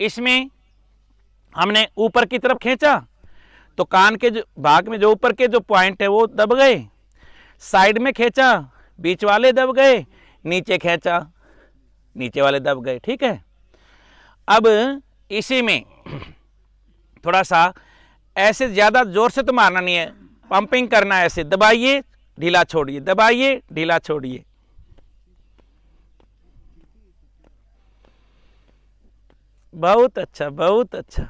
इसमें हमने ऊपर की तरफ खींचा तो कान के जो भाग में जो ऊपर के जो पॉइंट है वो दब गए, साइड में खींचा बीच वाले दब गए, नीचे खींचा नीचे वाले दब गए। ठीक है, अब इसी में थोड़ा सा ऐसे ज़्यादा जोर से तो मारना नहीं है, पंपिंग करना है, ऐसे दबाइए ढीला छोड़िए, दबाइए ढीला छोड़िए। बहुत अच्छा, बहुत अच्छा।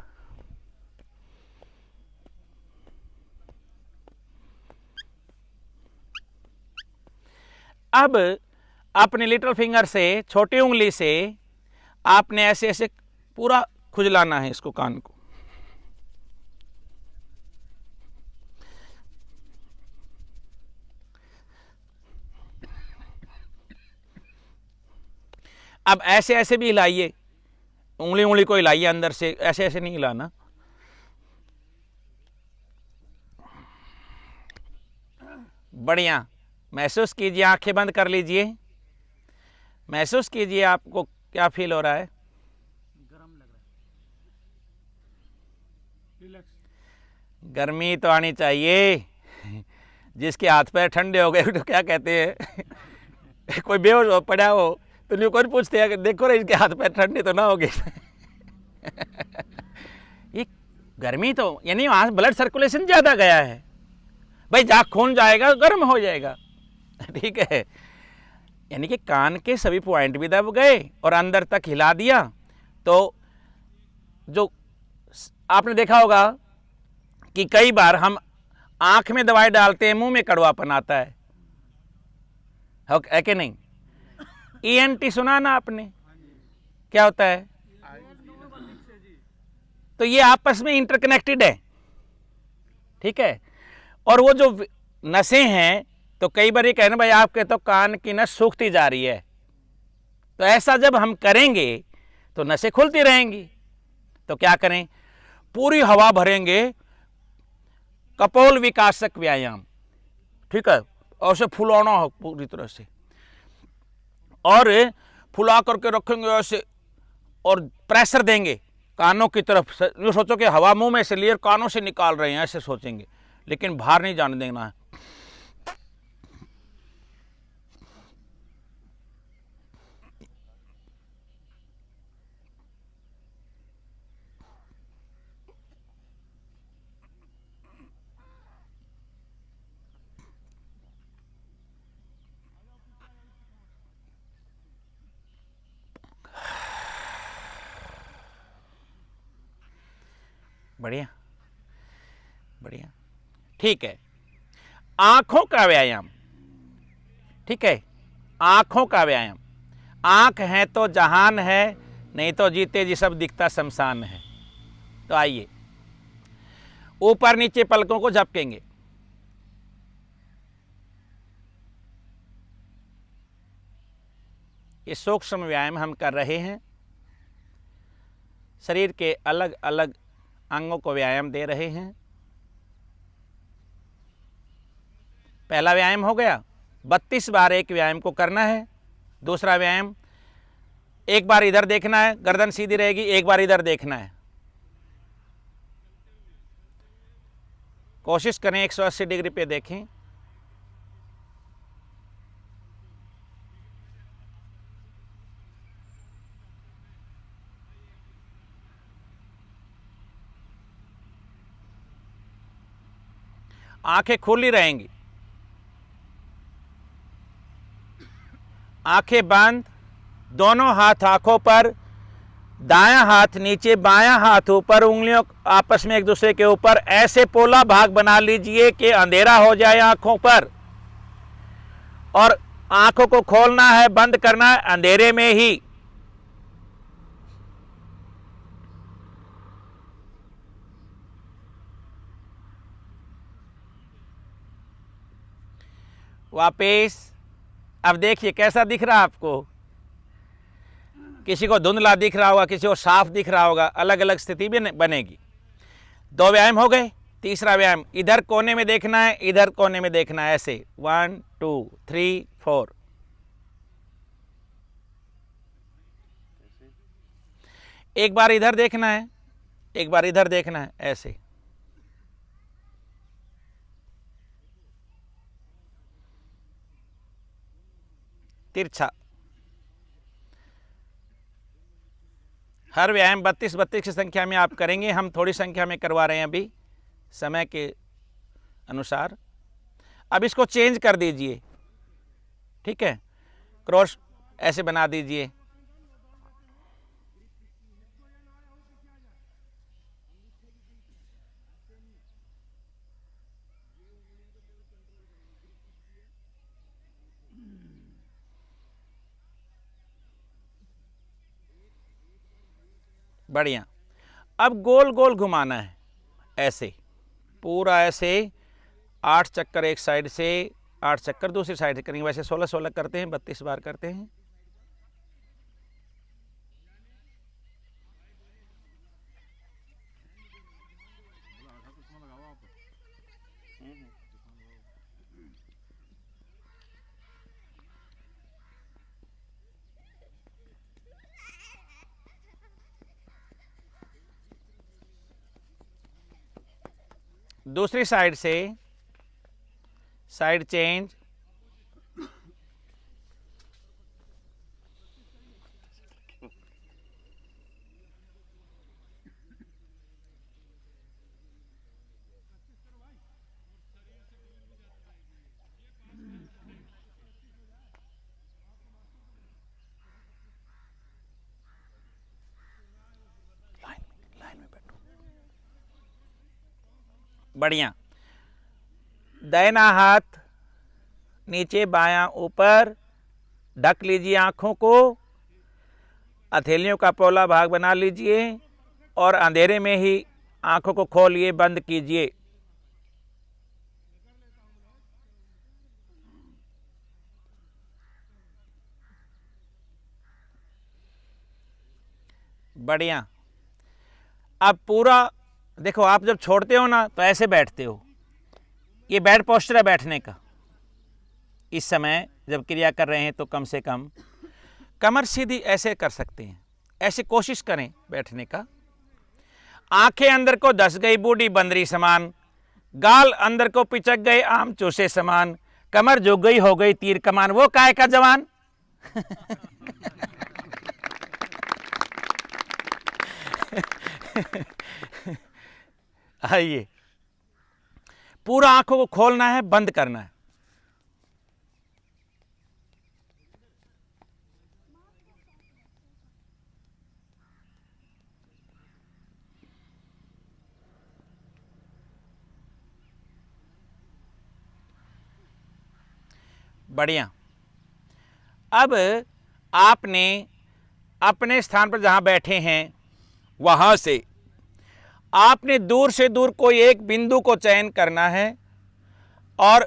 अब अपने लिटिल फिंगर से, छोटी उंगली से आपने ऐसे ऐसे पूरा खुजलाना है इसको, कान को। अब ऐसे ऐसे भी हिलाइए, उंगली उंगली को हिलाइए अंदर से, ऐसे ऐसे नहीं हिलाना। बढ़िया, महसूस कीजिए, आंखें बंद कर लीजिए, महसूस कीजिए आपको क्या फील हो रहा है। गरम लग रहा है, रिलैक्स। गर्मी तो आनी चाहिए। जिसके हाथ पैर ठंडे हो गए तो क्या कहते हैं कोई बेहोश हो पड़ा हो तो नहीं, कौन पूछते हैं कि देखो रे इसके हाथ पैर ठंडे तो ना हो गए। ये गर्मी तो यानी वहां ब्लड सर्कुलेशन ज्यादा गया है भाई, जहाँ खून जाएगा गर्म हो जाएगा। ठीक है, यानी कि कान के सभी पॉइंट भी दब गए और अंदर तक हिला दिया। तो जो आपने देखा होगा कि कई बार हम आंख में दवाई डालते हैं, मुंह में कड़वापन आता है कि नहीं? ईएनटी सुना ना आपने, क्या होता है? तो ये आपस में इंटरकनेक्टेड है। ठीक है, और वो जो नसें हैं, तो कई बार ये कहना भाई आपके तो कान की नस सूखती जा रही है, तो ऐसा जब हम करेंगे तो नसें खुलती रहेंगी। तो क्या करें, पूरी हवा भरेंगे, कपोल विकासक व्यायाम। ठीक है, और उसे फुलाना हो पूरी तरह से, और फुला करके रखेंगे ऐसे और प्रेशर देंगे कानों की तरफ। जो सोचो कि हवा मुंह में से लिए कानों से निकाल रहे हैं, ऐसे सोचेंगे, लेकिन बाहर नहीं जाने देना है। बढ़िया बढ़िया, ठीक है। आंखों का व्यायाम, ठीक है, आंखों का व्यायाम। आंख है तो जहान है, नहीं तो जीते जी सब दिखता शमशान है। तो आइए, ऊपर नीचे पलकों को झपकेंगे। ये सूक्ष्म व्यायाम हम कर रहे हैं, शरीर के अलग अलग अंगों को व्यायाम दे रहे हैं। पहला व्यायाम हो गया, 32 बार एक व्यायाम को करना है। दूसरा व्यायाम, एक बार इधर देखना है, गर्दन सीधी रहेगी, एक बार इधर देखना है। कोशिश करें 180 डिग्री पे देखें। आंखें खुली रहेंगी, आंखें बंद, दोनों हाथ आंखों पर, दायां हाथ नीचे, बायां हाथ ऊपर, उंगलियों आपस में एक दूसरे के ऊपर, ऐसे पोला भाग बना लीजिए कि अंधेरा हो जाए आंखों पर, और आंखों को खोलना है, बंद करना है अंधेरे में ही। वापिस, अब देखिए कैसा दिख रहा आपको। किसी को धुंधला दिख रहा होगा, किसी को साफ दिख रहा होगा, अलग अलग स्थिति भी बनेगी। 2 व्यायाम हो गए। तीसरा व्यायाम, इधर कोने में देखना है, इधर कोने में देखना है, ऐसे 1 2 3 4। एक बार इधर देखना है, एक बार इधर देखना है, ऐसे। तिरछा। हर व्यायाम 32-32 की संख्या में आप करेंगे, हम थोड़ी संख्या में करवा रहे हैं अभी समय के अनुसार। अब इसको चेंज कर दीजिए, ठीक है, क्रॉस ऐसे बना दीजिए। बढ़िया। अब गोल गोल घुमाना है, ऐसे पूरा, ऐसे 8 चक्कर एक साइड से, 8 चक्कर दूसरी साइड से करेंगे। वैसे 16-16 करते हैं, 32 बार करते हैं। दूसरी साइड से, साइड चेंज। लाइन में बैठो। बढ़िया। दाहिना हाथ नीचे, बायां ऊपर, ढक लीजिए आंखों को, हथेलियों का पौला भाग बना लीजिए और अंधेरे में ही आंखों को खोलिए, बंद कीजिए। बढ़िया। अब पूरा देखो, आप जब छोड़ते हो ना तो ऐसे बैठते हो, ये बैड पोस्चर है बैठने का। इस समय जब क्रिया कर रहे हैं तो कम से कम कमर सीधी ऐसे कर सकते हैं, ऐसे कोशिश करें बैठने का। आंखें अंदर को धस गई बूढ़ी बंदरी समान, गाल अंदर को पिचक गए आम चूसे समान, कमर झुक गई हो गई तीर कमान, वो काय का जवान। आइए, पूरा आंखों को खोलना है, बंद करना है। बढ़िया। अब आपने अपने स्थान पर जहां बैठे हैं वहां से आपने दूर से दूर कोई एक बिंदु को चयन करना है और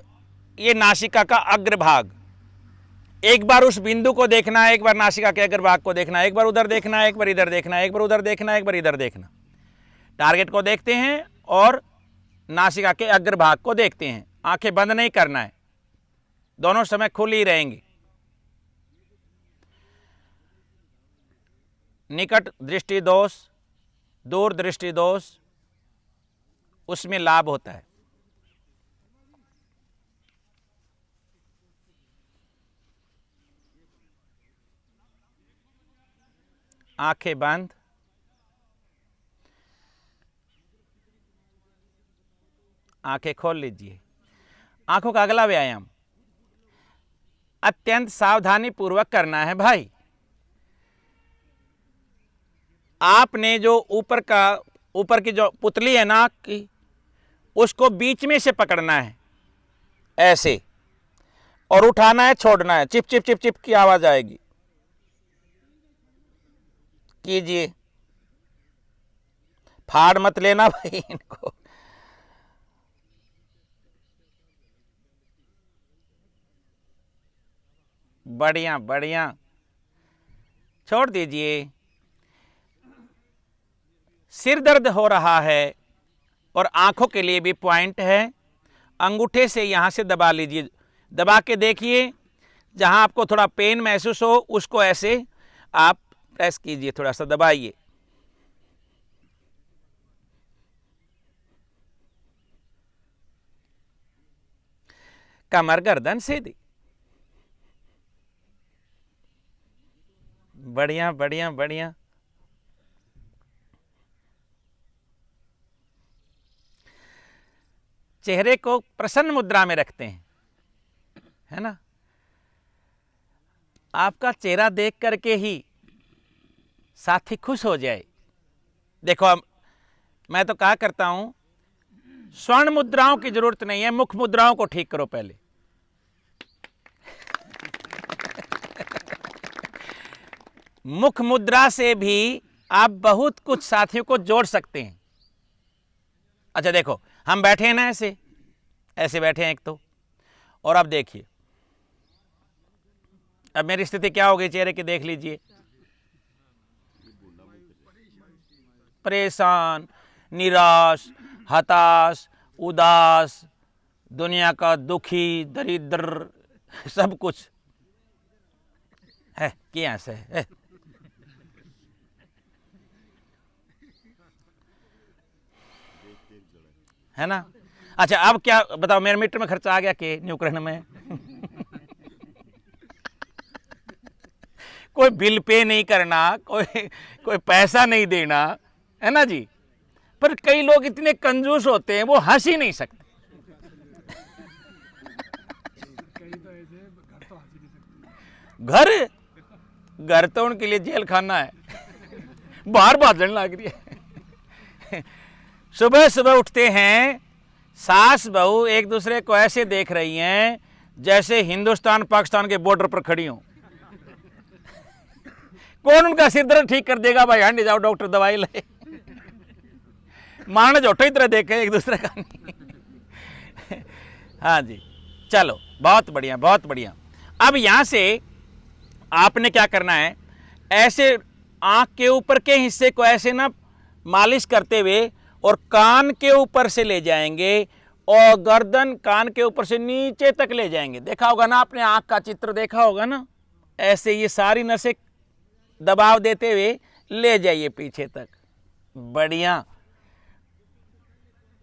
ये नासिका का अग्रभाग, एक बार उस बिंदु को देखना है, एक बार नासिका के अग्रभाग को देखना है, एक बार उधर देखना है, एक बार इधर देखना है, एक बार उधर देखना है, एक बार इधर देखना। टारगेट को देखते हैं और नासिका के अग्रभाग को देखते हैं। आंखें बंद नहीं करना है, दोनों समय खुली रहेंगी। निकट दृष्टि दोष, दूर दृष्टि दोष, उसमें लाभ होता है। आंखें बंद, आंखें खोल लीजिए। आंखों का अगला व्यायाम अत्यंत सावधानी पूर्वक करना है भाई। आपने जो ऊपर की जो पुतली है नाक की, उसको बीच में से पकड़ना है ऐसे, और उठाना है, छोड़ना है, चिप चिप चिप चिप की आवाज आएगी। कीजिए, फाड़ मत लेना भाई इनको। बढ़िया बढ़िया, छोड़ दीजिए। सिर दर्द हो रहा है और आंखों के लिए भी पॉइंट है, अंगूठे से यहां से दबा लीजिए, दबा के देखिए, जहां आपको थोड़ा पेन महसूस हो उसको ऐसे आप प्रेस कीजिए, थोड़ा सा दबाइए। कमर गर्दन सीधी। बढ़िया बढ़िया बढ़िया। चेहरे को प्रसन्न मुद्रा में रखते हैं, है ना। आपका चेहरा देख करके ही साथी खुश हो जाए। देखो अब मैं तो कहा करता हूं, स्वर्ण मुद्राओं की जरूरत नहीं है, मुख मुद्राओं को ठीक करो पहले। मुख मुद्रा से भी आप बहुत कुछ साथियों को जोड़ सकते हैं। अच्छा देखो, हम बैठे हैं ना, ऐसे ऐसे बैठे हैं एक तो, और अब देखिए, अब मेरी स्थिति क्या हो गई चेहरे की, देख लीजिए। परेशान, निराश, हताश, उदास, दुनिया का दुखी, दरिद्र, सब कुछ है क्या से है। है ना। अच्छा अब क्या बताओ, मेरे मीटर में खर्चा आ गया कि यूक्रेन में। कोई बिल पे नहीं करना, कोई पैसा नहीं देना, है ना जी। पर कई लोग इतने कंजूस होते हैं, वो हंस ही नहीं सकते। कई तो ऐसे घर तो हंस ही नहीं सकते। घर तो उनके लिए जेल खाना है। बाहर भाजन लग रही है। सुबह सुबह उठते हैं, सास बहू एक दूसरे को ऐसे देख रही हैं जैसे हिंदुस्तान पाकिस्तान के बॉर्डर पर खड़ी हो। कौन उनका सिर दर्द ठीक कर देगा? भाई हांडी जाओ डॉक्टर दवाई ले। मारने जोटो ही तरह देखे एक दूसरे का नहीं। हाँ जी, चलो बहुत बढ़िया बहुत बढ़िया। अब यहां से आपने क्या करना है, ऐसे आंख के ऊपर के हिस्से को ऐसे ना मालिश करते हुए और कान के ऊपर से ले जाएंगे और गर्दन कान के ऊपर से नीचे तक ले जाएंगे। देखा होगा ना आपने, आंख का चित्र देखा होगा ना, ऐसे ये सारी नसें दबाव देते हुए ले जाइए पीछे तक। बढ़िया,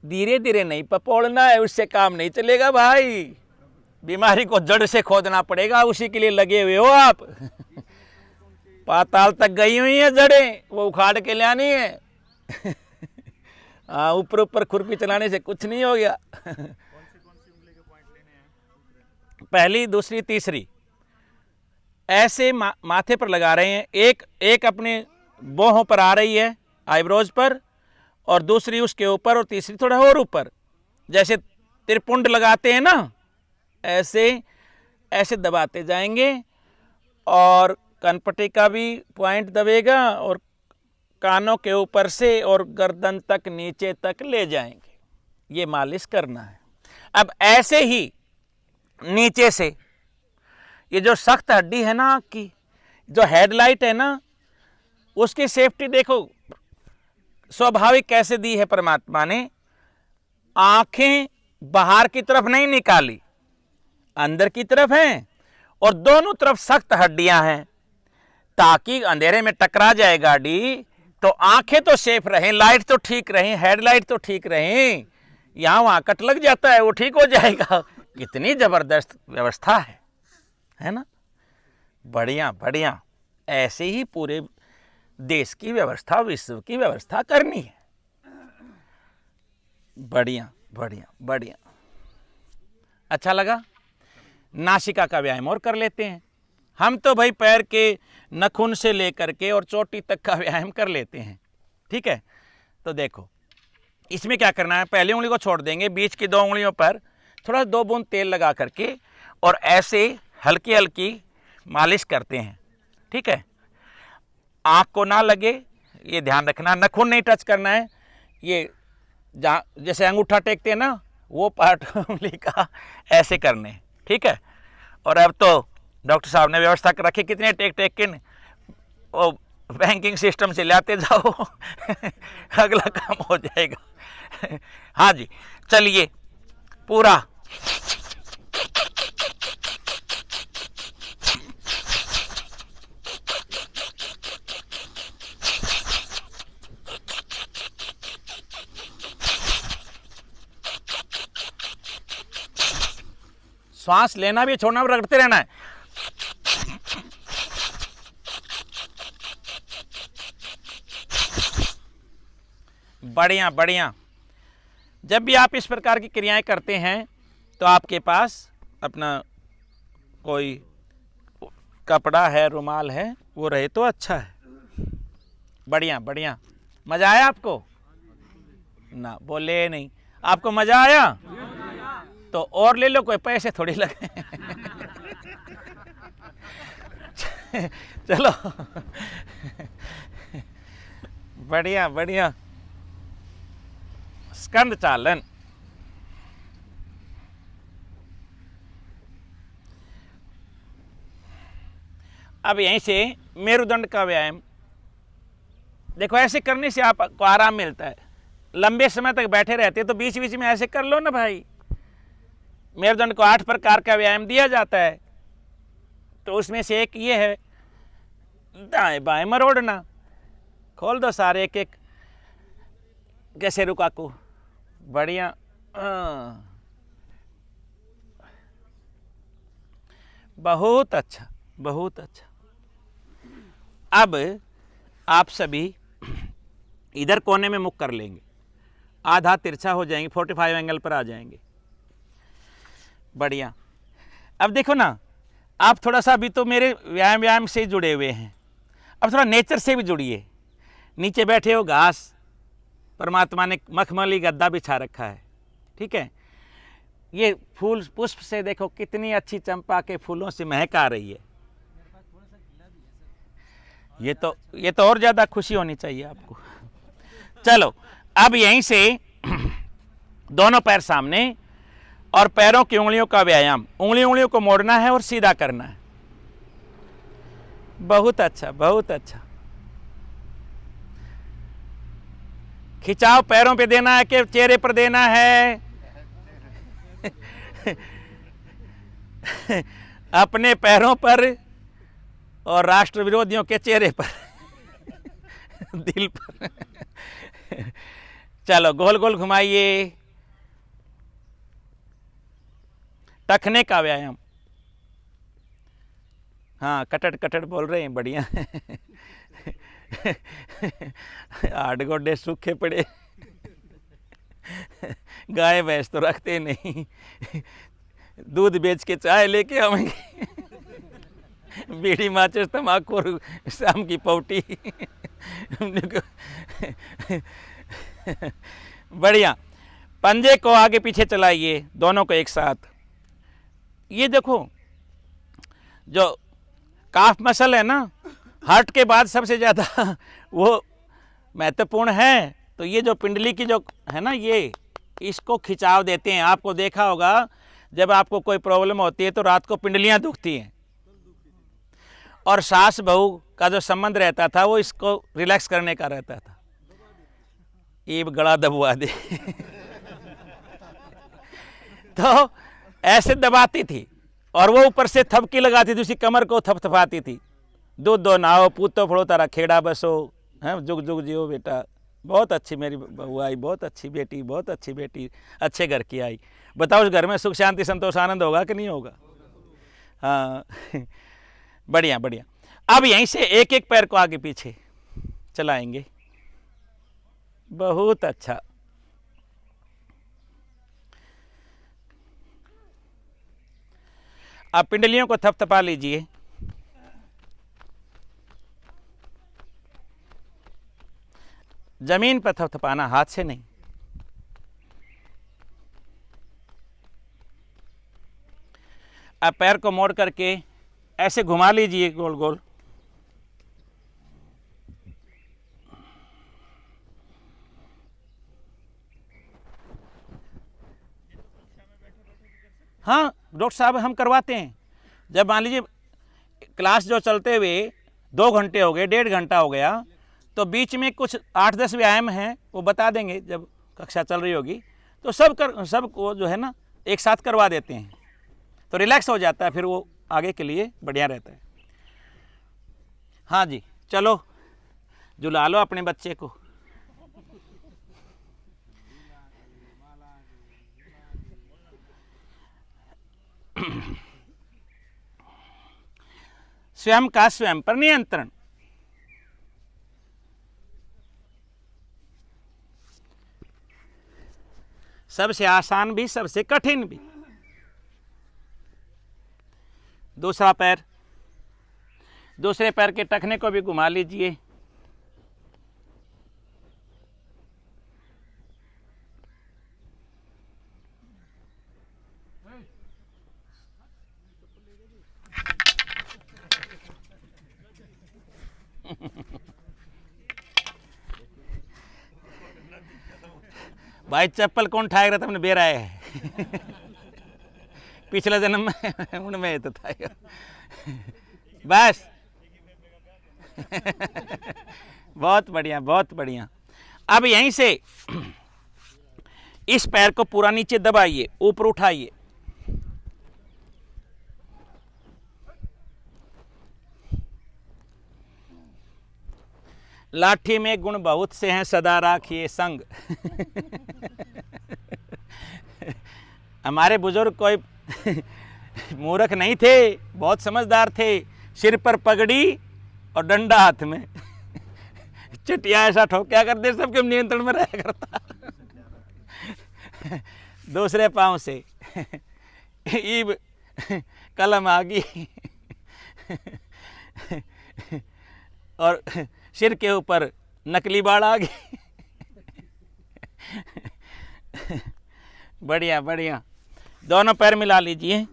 धीरे धीरे नहीं पपोड़ना है, उससे काम नहीं चलेगा भाई। बीमारी को जड़ से खोदना पड़ेगा, उसी के लिए लगे हुए हो आप। पाताल तक गई हुई है जड़ें, वो उखाड़ के लानी है। हाँ, ऊपर ऊपर खुरपी चलाने से कुछ नहीं हो गया। कौन सी उंगली के पॉइंट लेने हैं? पहली, दूसरी, तीसरी ऐसे माथे पर लगा रहे हैं। एक अपने बाहों पर आ रही है, आईब्रोज पर, और दूसरी उसके ऊपर, और तीसरी थोड़ा और ऊपर। जैसे त्रिपुंड लगाते हैं ना, ऐसे ऐसे दबाते जाएंगे और कनपट्टी का भी पॉइंट दबेगा और कानों के ऊपर से और गर्दन तक नीचे तक ले जाएंगे। ये मालिश करना है। अब ऐसे ही नीचे से ये जो सख्त हड्डी है ना आँख की, जो हेडलाइट है ना, उसकी सेफ्टी देखो स्वाभाविक कैसे दी है परमात्मा ने। आंखें बाहर की तरफ नहीं निकाली, अंदर की तरफ हैं, और दोनों तरफ सख्त हड्डियां हैं, ताकि अंधेरे में टकरा जाए गाड़ी तो आंखें तो सेफ रहें, लाइट तो ठीक रहें, हेडलाइट तो ठीक रहें। यहां वहां कट लग जाता है, वो ठीक हो जाएगा। कितनी जबरदस्त व्यवस्था है ना। बढ़िया बढ़िया, ऐसे ही पूरे देश की व्यवस्था, विश्व की व्यवस्था करनी है। बढ़िया बढ़िया बढ़िया, अच्छा लगा। नासिका का व्यायाम और कर लेते हैं। हम तो भाई पैर के नखून से लेकर के और चोटी तक का व्यायाम कर लेते हैं, ठीक है। तो देखो इसमें क्या करना है, पहली उंगली को छोड़ देंगे, बीच की दो उंगलियों पर थोड़ा 2 बूंद तेल लगा करके और ऐसे हल्की हल्की मालिश करते हैं, ठीक है। आँख को ना लगे, ये ध्यान रखना। नखून नहीं टच करना है, ये जहाँ जैसे अंगूठा टेकते हैं ना, वो पार्ट उंगली का ऐसे करने, ठीक है। और अब तो डॉक्टर साहब ने व्यवस्था कर रखी, कितने टेक टेक के वो बैंकिंग सिस्टम से लाते जाओ। अगला काम हो जाएगा। हाँ जी, चलिए पूरा श्वास लेना भी छोड़ना भी, रगड़ते रहना है। बढ़िया बढ़िया। जब भी आप इस प्रकार की क्रियाएं करते हैं तो आपके पास अपना कोई कपड़ा है, रुमाल है, वो रहे तो अच्छा है। बढ़िया बढ़िया। मजा आया आपको? ना बोले नहीं। आपको मजा आया? तो और ले लो, कोई पैसे थोड़ी लगे। चलो बढ़िया बढ़िया। स्कंद चालन। अब यहीं से मेरुदंड का व्यायाम देखो, ऐसे करने से आपको आराम मिलता है। लंबे समय तक बैठे रहते तो बीच बीच में ऐसे कर लो ना भाई। मेरुदंड को 8 प्रकार का व्यायाम दिया जाता है, तो उसमें से एक ये है दाएं बाएं मरोड़ना। खोल दो सारे एक एक। कैसे रुकाकू? बढ़िया। बहुत अच्छा बहुत अच्छा। अब आप सभी इधर कोने में मुख कर लेंगे, आधा तिरछा हो जाएंगे, 45 एंगल पर आ जाएंगे। बढ़िया। अब देखो ना, आप थोड़ा सा अभी तो मेरे व्यायाम से जुड़े हुए हैं, अब थोड़ा नेचर से भी जुड़िए। नीचे बैठे हो, घास, परमात्मा ने मखमली गद्दा बिछा रखा है, ठीक है। ये फूल पुष्प से देखो कितनी अच्छी चंपा के फूलों से महक आ रही है। ये तो और ज्यादा खुशी होनी चाहिए आपको। चलो अब यहीं से दोनों पैर सामने और पैरों की उंगलियों का व्यायाम। उंगलियों को मोड़ना है और सीधा करना है। बहुत अच्छा बहुत अच्छा। खिंचाव पैरों पे देना है कि चेहरे पर देना है? अपने पैरों पर और राष्ट्र विरोधियों के चेहरे पर, दिल पर। चलो गोल गोल घुमाइए। टखने का व्यायाम। हाँ, कटट कटट बोल रहे हैं, बढ़िया। 8 गोडे सूखे पड़े। गाय भैंस तो रखते नहीं, दूध बेच के चाय लेके आवेंगे। बीड़ी माचिस तम्बाकू और शाम की पौटी। बढ़िया। पंजे को आगे पीछे चलाइए, दोनों को एक साथ। ये देखो, जो काफ मसल है ना, हार्ट के बाद सबसे ज़्यादा वो महत्वपूर्ण है। तो ये जो पिंडली की जो है ना, ये इसको खिंचाव देते हैं। आपको देखा होगा, जब आपको कोई प्रॉब्लम होती है तो रात को पिंडलियां दुखती हैं, और सास बहू का जो संबंध रहता था वो इसको रिलैक्स करने का रहता था। ये गला दबवा दे। तो ऐसे दबाती थी, और वो ऊपर से थपकी लगाती थी, उसी कमर को थपथपाती थी। दूध दो नाओ, पूतो फड़ो तारा खेड़ा बसो, हैं जुग जुग जियो बेटा। बहुत अच्छी मेरी बहू आई, बहुत अच्छी बेटी, बहुत अच्छी बेटी, अच्छे घर की आई। बताओ उस घर में सुख शांति संतोष आनंद होगा कि नहीं होगा? हाँ। बढ़िया बढ़िया। अब यहीं से एक एक पैर को आगे पीछे चलाएंगे। बहुत अच्छा। अब पिंडलियों को थपथपा लीजिए। जमीन पर थपथपाना, हाथ से नहीं। अब पैर को मोड़ करके ऐसे घुमा लीजिए गोल गोल। हाँ डॉक्टर साहब, हम करवाते हैं। जब मान लीजिए क्लास जो चलते हुए 2 घंटे हो गए, 1.5 घंटा हो गया, तो बीच में कुछ 8-10 व्यायाम हैं, वो बता देंगे जब कक्षा चल रही होगी। तो सब को जो है ना एक साथ करवा देते हैं, तो रिलैक्स हो जाता है, फिर वो आगे के लिए बढ़िया रहता है। हाँ जी, चलो झुला लो अपने बच्चे को। स्वयं का स्वयं पर नियंत्रण। सबसे आसान भी सबसे कठिन भी। दूसरा पैर, दूसरे पैर के टखने को भी घुमा लीजिए। भाई चप्पल कौन ठाएगा तुमने बेरा है। पिछले जन्म में उनमें तो था बस। बहुत बढ़िया, बहुत बढ़िया। अब यहीं से इस पैर को पूरा नीचे दबाइए, ऊपर उठाइए। लाठी में गुण बहुत से हैं, सदा राखिए संग। हमारे बुजुर्ग कोई मूर्ख नहीं थे, बहुत समझदार थे। सिर पर पगड़ी और डंडा हाथ में, चटिया ऐसा ठोक्या करते सबके नियंत्रण में रहा करता। दूसरे पांव से ईब कलम आ गई और सिर के ऊपर नकली बाड़ आ गई। बढ़िया बढ़िया। दोनों पैर मिला लीजिए।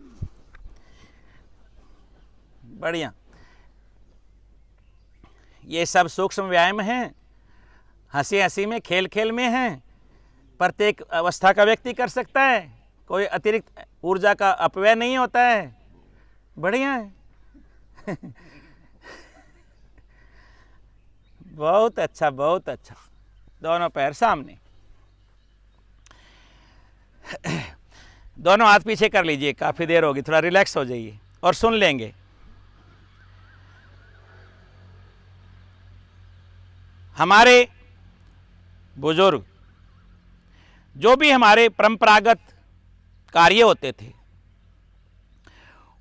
बढ़िया। ये सब सूक्ष्म व्यायाम हैं, हंसी हंसी में, खेल खेल में हैं। प्रत्येक अवस्था का व्यक्ति कर सकता है, कोई अतिरिक्त ऊर्जा का अपव्यय नहीं होता है। बढ़िया है। बहुत अच्छा, बहुत अच्छा। दोनों पैर सामने, दोनों हाथ पीछे कर लीजिए। काफ़ी देर होगी, थोड़ा रिलैक्स हो जाइए और सुन लेंगे। हमारे बुजुर्ग जो भी हमारे परंपरागत कार्य होते थे,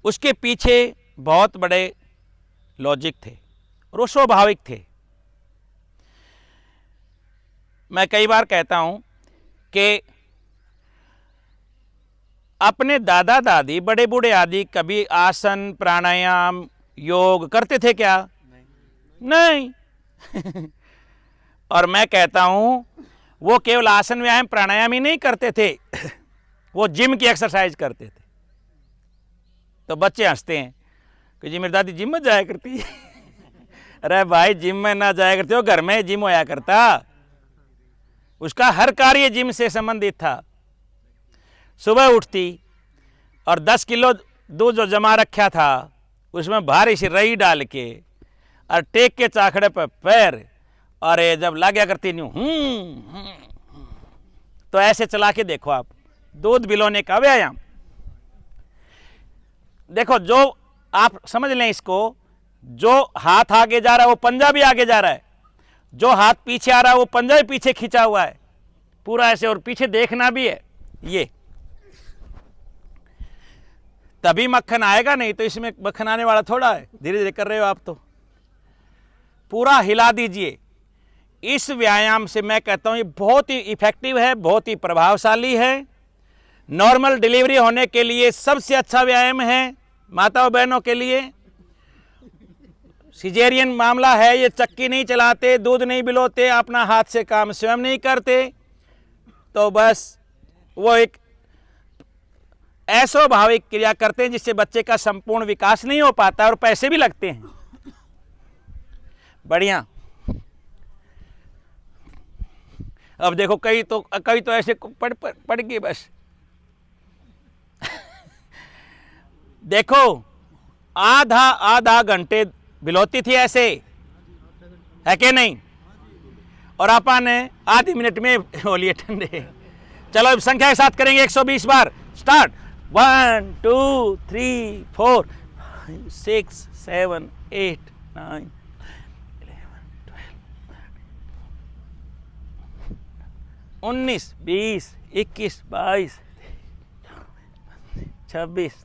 उसके पीछे बहुत बड़े लॉजिक थे और वो स्वाभाविक थे। मैं कई बार कहता हूं कि अपने दादा दादी, बड़े बूढ़े आदि कभी आसन, प्राणायाम, योग करते थे क्या? नहीं। और मैं कहता हूं वो केवल आसन, व्यायाम, प्राणायाम ही नहीं करते थे, वो जिम की एक्सरसाइज करते थे। तो बच्चे हंसते हैं कि जी मेरी दादी जिम में जाया करती है। अरे भाई, जिम में ना जाया करते हो, घर में जिम होया करता। उसका हर कार्य जिम से संबंधित था। सुबह उठती और 10 किलो दूध जो जमा रखा था उसमें भारी सी रई डाल के और टेक के चाखड़े पर पैर, और ये जब लाग्या करती न्यू तो ऐसे चला के देखो आप, दूध बिलोने का व्यायाम। देखो, जो आप समझ लें इसको, जो हाथ आगे जा रहा है वो पंजा भी आगे जा रहा है, जो हाथ पीछे आ रहा है वो पंजा भी पीछे खींचा हुआ है पूरा ऐसे, और पीछे देखना भी है। ये तभी मक्खन आएगा, नहीं तो इसमें मक्खन आने वाला थोड़ा है। धीरे धीरे कर रहे हो आप, तो पूरा हिला दीजिए। इस व्यायाम से मैं कहता हूं ये बहुत ही इफेक्टिव है, बहुत ही प्रभावशाली है। नॉर्मल डिलीवरी होने के लिए सबसे अच्छा व्यायाम है माताओं बहनों के लिए। सिजेरियन मामला है, ये चक्की नहीं चलाते, दूध नहीं बिलोते, अपना हाथ से काम स्वयं नहीं करते, तो बस वो एक अस्वाभाविक क्रिया करते हैं जिससे बच्चे का संपूर्ण विकास नहीं हो पाता और पैसे भी लगते हैं। बढ़िया। अब देखो, कई तो ऐसे पड़ गए बस। देखो, आधा घंटे बिलोती थी ऐसे, है कि नहीं? और आपा ने आधी मिनट में हो लिए ठंडे। चलो अब संख्या के साथ करेंगे 120 बार। स्टार्ट। 1 2 3 4 5 6 7 8 9 19 20 21 22 26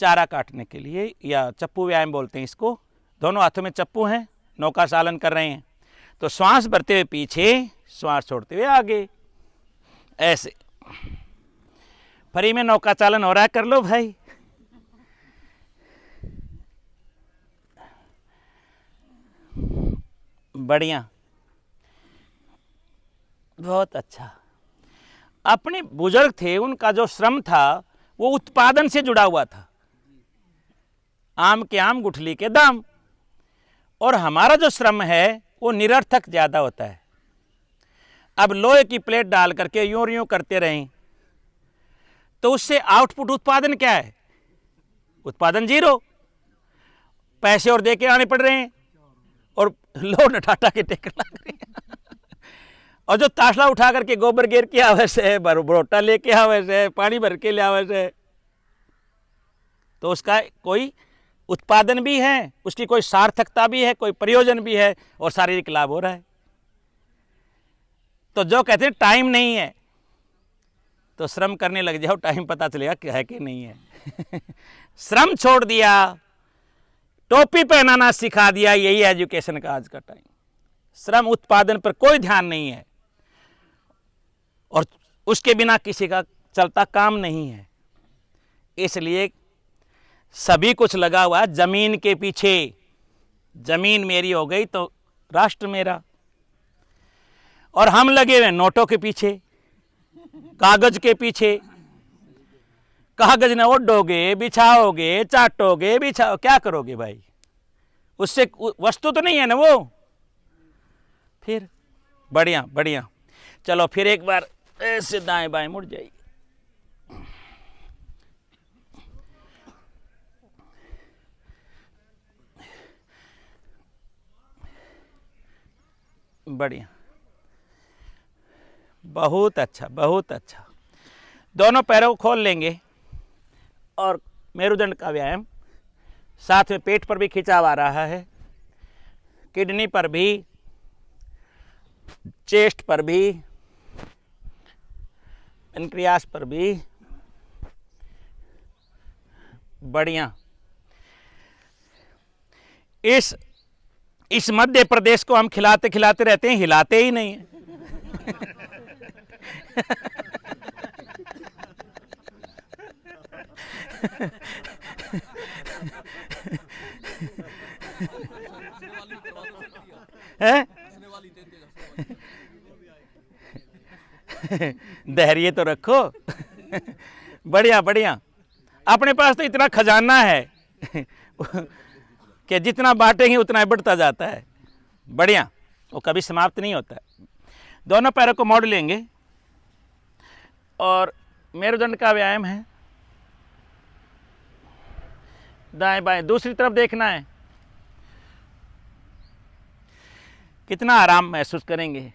चारा काटने के लिए, या चप्पू व्यायाम बोलते हैं इसको। दोनों हाथों में चप्पू हैं, नौका चालन कर रहे हैं। तो श्वास भरते हुए पीछे, श्वास छोड़ते हुए आगे, ऐसे फ्री में नौका चालन हो रहा है, कर लो भाई। बढ़िया, बहुत अच्छा। अपने बुजुर्ग थे, उनका जो श्रम था वो उत्पादन से जुड़ा हुआ था, आम के आम गुठली के दाम। और हमारा जो श्रम है वो निरर्थक ज्यादा होता है। अब लोहे की प्लेट डाल करके यूं करते रहें तो उससे आउटपुट उत्पादन क्या है? उत्पादन जीरो। पैसे और दे के आने पड़ रहे हैं और लोड टाटा के टेकर लग रहे हैं। और जो ताशला उठा करके गोबर गिर के आवे से, बरोटा लेके आवे से, पानी भर के ले आवे से, तो उसका कोई उत्पादन भी है, उसकी कोई सार्थकता भी है, कोई प्रयोजन भी है और शारीरिक लाभ हो रहा है। तो जो कहते हैं टाइम नहीं है, तो श्रम करने लग जाओ, टाइम पता चलेगा क्या है कि नहीं है। श्रम छोड़ दिया, टोपी पहनाना सिखा दिया, यही एजुकेशन का आज का टाइम। श्रम उत्पादन पर कोई ध्यान नहीं है और उसके बिना किसी का चलता काम नहीं है। इसलिए सभी कुछ लगा हुआ जमीन के पीछे। जमीन मेरी हो गई तो राष्ट्र मेरा, और हम लगे हुए नोटों के पीछे, कागज के पीछे। कागज न ओढ़ोगे, बिछाओगे, चाटोगे, बिछाओ, क्या करोगे भाई? उससे वस्तु तो नहीं है ना वो। फिर बढ़िया बढ़िया, चलो फिर एक बार ऐसे दाएं बाएं मुड़ जाइए। बढ़िया, बहुत अच्छा बहुत अच्छा। दोनों पैरों को खोल लेंगे और मेरुदंड का व्यायाम। साथ में पेट पर भी खिंचाव आ रहा है, किडनी पर भी, चेस्ट पर भी, पेनक्रियास पर भी। बढ़िया। इस मध्य प्रदेश को हम खिलाते खिलाते रहते हैं, हिलाते ही नहीं है। धैर्य तो रखो। बढ़िया बढ़िया, अपने पास तो इतना खजाना है कि जितना बांटेंगे उतना बढ़ता जाता है। बढ़िया, वो कभी समाप्त नहीं होता है। दोनों पैरों को मोड़ लेंगे और मेरुदंड का व्यायाम है। दाएं बाएं दूसरी तरफ देखना है। कितना आराम महसूस करेंगे।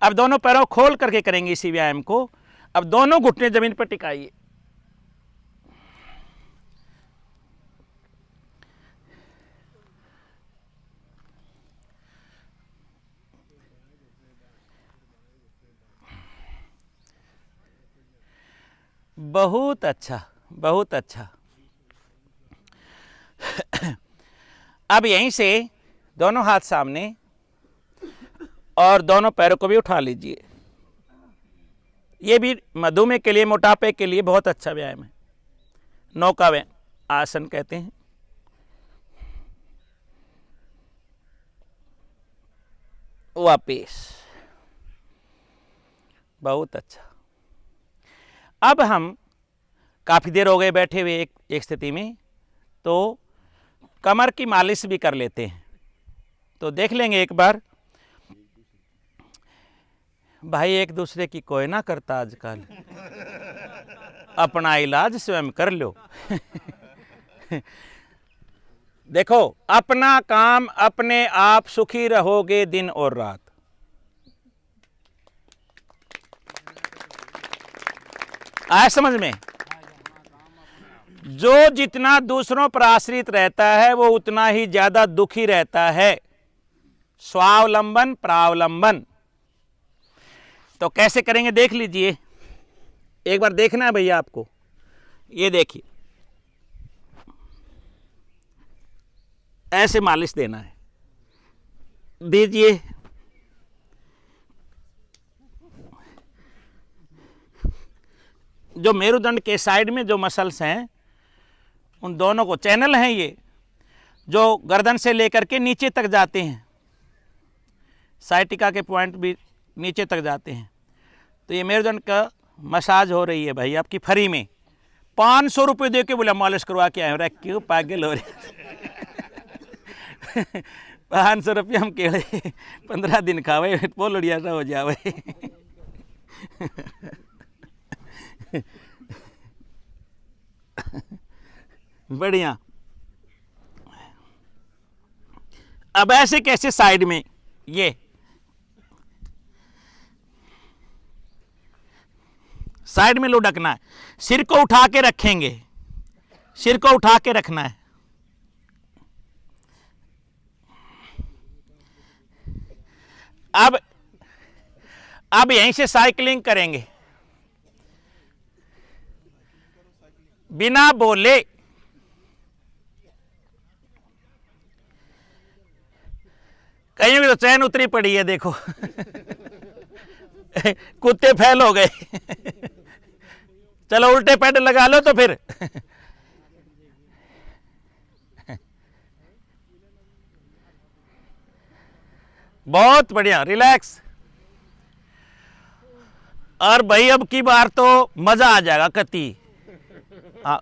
अब दोनों पैरों खोल करके करेंगे इसी व्यायाम को। अब दोनों घुटने जमीन पर टिकाइए। बहुत अच्छा बहुत अच्छा। अब यहीं से दोनों हाथ सामने और दोनों पैरों को भी उठा लीजिए। ये भी मधुमेह के लिए, मोटापे के लिए बहुत अच्छा व्यायाम है। नौका व्यायाम आसन कहते हैं। वापिस, बहुत अच्छा। अब हम काफ़ी देर हो गए बैठे हुए एक स्थिति में, तो कमर की मालिश भी कर लेते हैं। तो देख लेंगे एक बार। भाई एक दूसरे की कोई ना करता आजकल, अपना इलाज स्वयं कर लो। देखो, अपना काम अपने आप, सुखी रहोगे दिन और रात। आया समझ में? जो जितना दूसरों पर आश्रित रहता है वो उतना ही ज्यादा दुखी रहता है। स्वावलंबन प्रावलंबन। तो कैसे करेंगे देख लीजिए। एक बार देखना है भैया आपको, ये देखिए ऐसे मालिश देना है, दीजिए। जो मेरुदंड के साइड में जो मसल्स हैं उन दोनों को, चैनल हैं ये जो गर्दन से लेकर के नीचे तक जाते हैं, साइटिका के पॉइंट भी नीचे तक जाते हैं। तो ये मेरुदंड का मसाज हो रही है भाई आपकी फ्री में। 500 रुपये दे के बोला मालिश करवा के आए हो, क्यों पागल हो रहे 500 रुपये हम केड़े 15 दिन खावे पोलड़िया सा हो जावे। बढ़िया। अब ऐसे कैसे साइड में ये साइड में लुढ़कना है, सिर को उठा के रखेंगे, सिर को उठा के रखना है। अब यहीं से साइकिलिंग करेंगे बिना बोले। कहीं भी तो चैन उतरी पड़ी है देखो। कुत्ते फैल हो गए। चलो उल्टे पैडल लगा लो तो फिर। बहुत बढ़िया, रिलैक्स। और भाई अब की बार तो मजा आ जाएगा कति। हाँ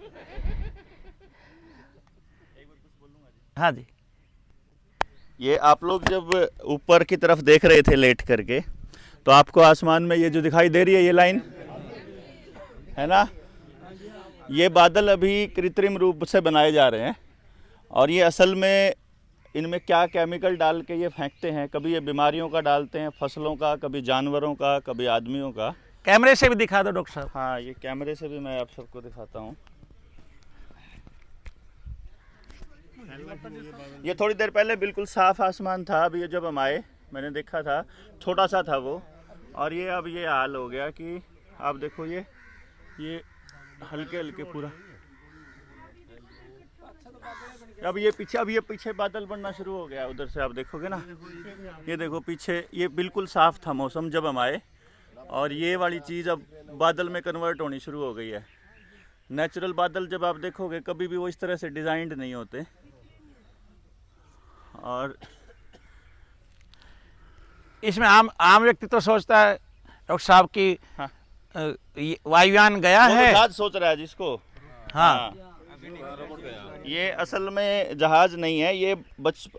जी। ये आप लोग जब ऊपर की तरफ देख रहे थे लेट करके, तो आपको आसमान में ये जो दिखाई दे रही है ये लाइन है ना, ये बादल अभी कृत्रिम रूप से बनाए जा रहे हैं। और ये असल में इनमें क्या केमिकल डाल के ये फेंकते हैं, कभी ये बीमारियों का डालते हैं, फसलों का, कभी जानवरों का, कभी आदमियों का। कैमरे से भी दिखा दो डॉक्टर साहब। हाँ, ये कैमरे से भी मैं आप सबको दिखाता हूँ। ये थोड़ी देर पहले बिल्कुल साफ आसमान था, अभी ये जब हम आए मैंने देखा था छोटा सा था वो, और ये अब ये हाल हो गया कि आप देखो ये हल्के हल्के पूरा अब ये पीछे बादल बनना शुरू हो गया। उधर से आप देखोगे ना, ये देखो पीछे, ये बिल्कुल साफ था मौसम जब हम आए, और ये वाली चीज़ अब बादल में कन्वर्ट होनी शुरू हो गई है। नेचुरल बादल जब आप देखोगे कभी भी वो इस तरह से डिज़ाइंड नहीं होते। और इसमें आम व्यक्ति तो सोचता है डॉक्टर साहब की हाँ, वायुयान गया है, जहाज सोच रहा है जिसको। हाँ, ये असल में जहाज नहीं है, ये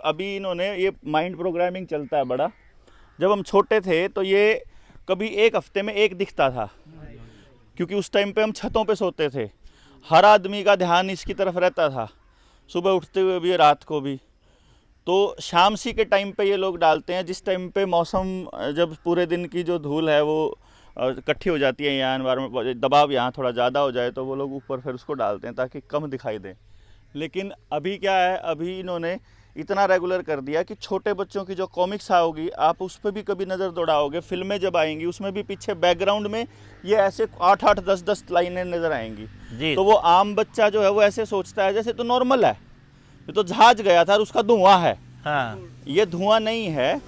अभी इन्होंने ये माइंड प्रोग्रामिंग चलता है बड़ा। जब हम छोटे थे तो ये कभी एक हफ्ते में एक दिखता था, क्योंकि उस टाइम पे हम छतों पे सोते थे, हर आदमी का ध्यान इसकी तरफ रहता था, सुबह उठते हुए भी रात को भी। तो शाम सी के टाइम पे ये लोग डालते हैं, जिस टाइम पे मौसम, जब पूरे दिन की जो धूल है वो इकट्ठी हो जाती है यहाँ एनवायरमेंट, दबाव यहाँ थोड़ा ज़्यादा हो जाए तो वो लोग ऊपर फिर उसको डालते हैं ताकि कम दिखाई दे। लेकिन अभी क्या है, अभी इन्होंने इतना रेगुलर कर दिया कि छोटे बच्चों की जो कॉमिक्स आओगी आप उस पर भी कभी नज़र दौड़ाओगे, फिल्में जब आएंगी उसमें भी पीछे बैकग्राउंड में ये ऐसे 8-8, 10-10 लाइनें नज़र आएंगी जी। तो वो आम बच्चा जो है वो ऐसे सोचता है जैसे तो नॉर्मल है, ये तो जहाज गया था और उसका धुआं है। हाँ, ये धुआं नहीं है,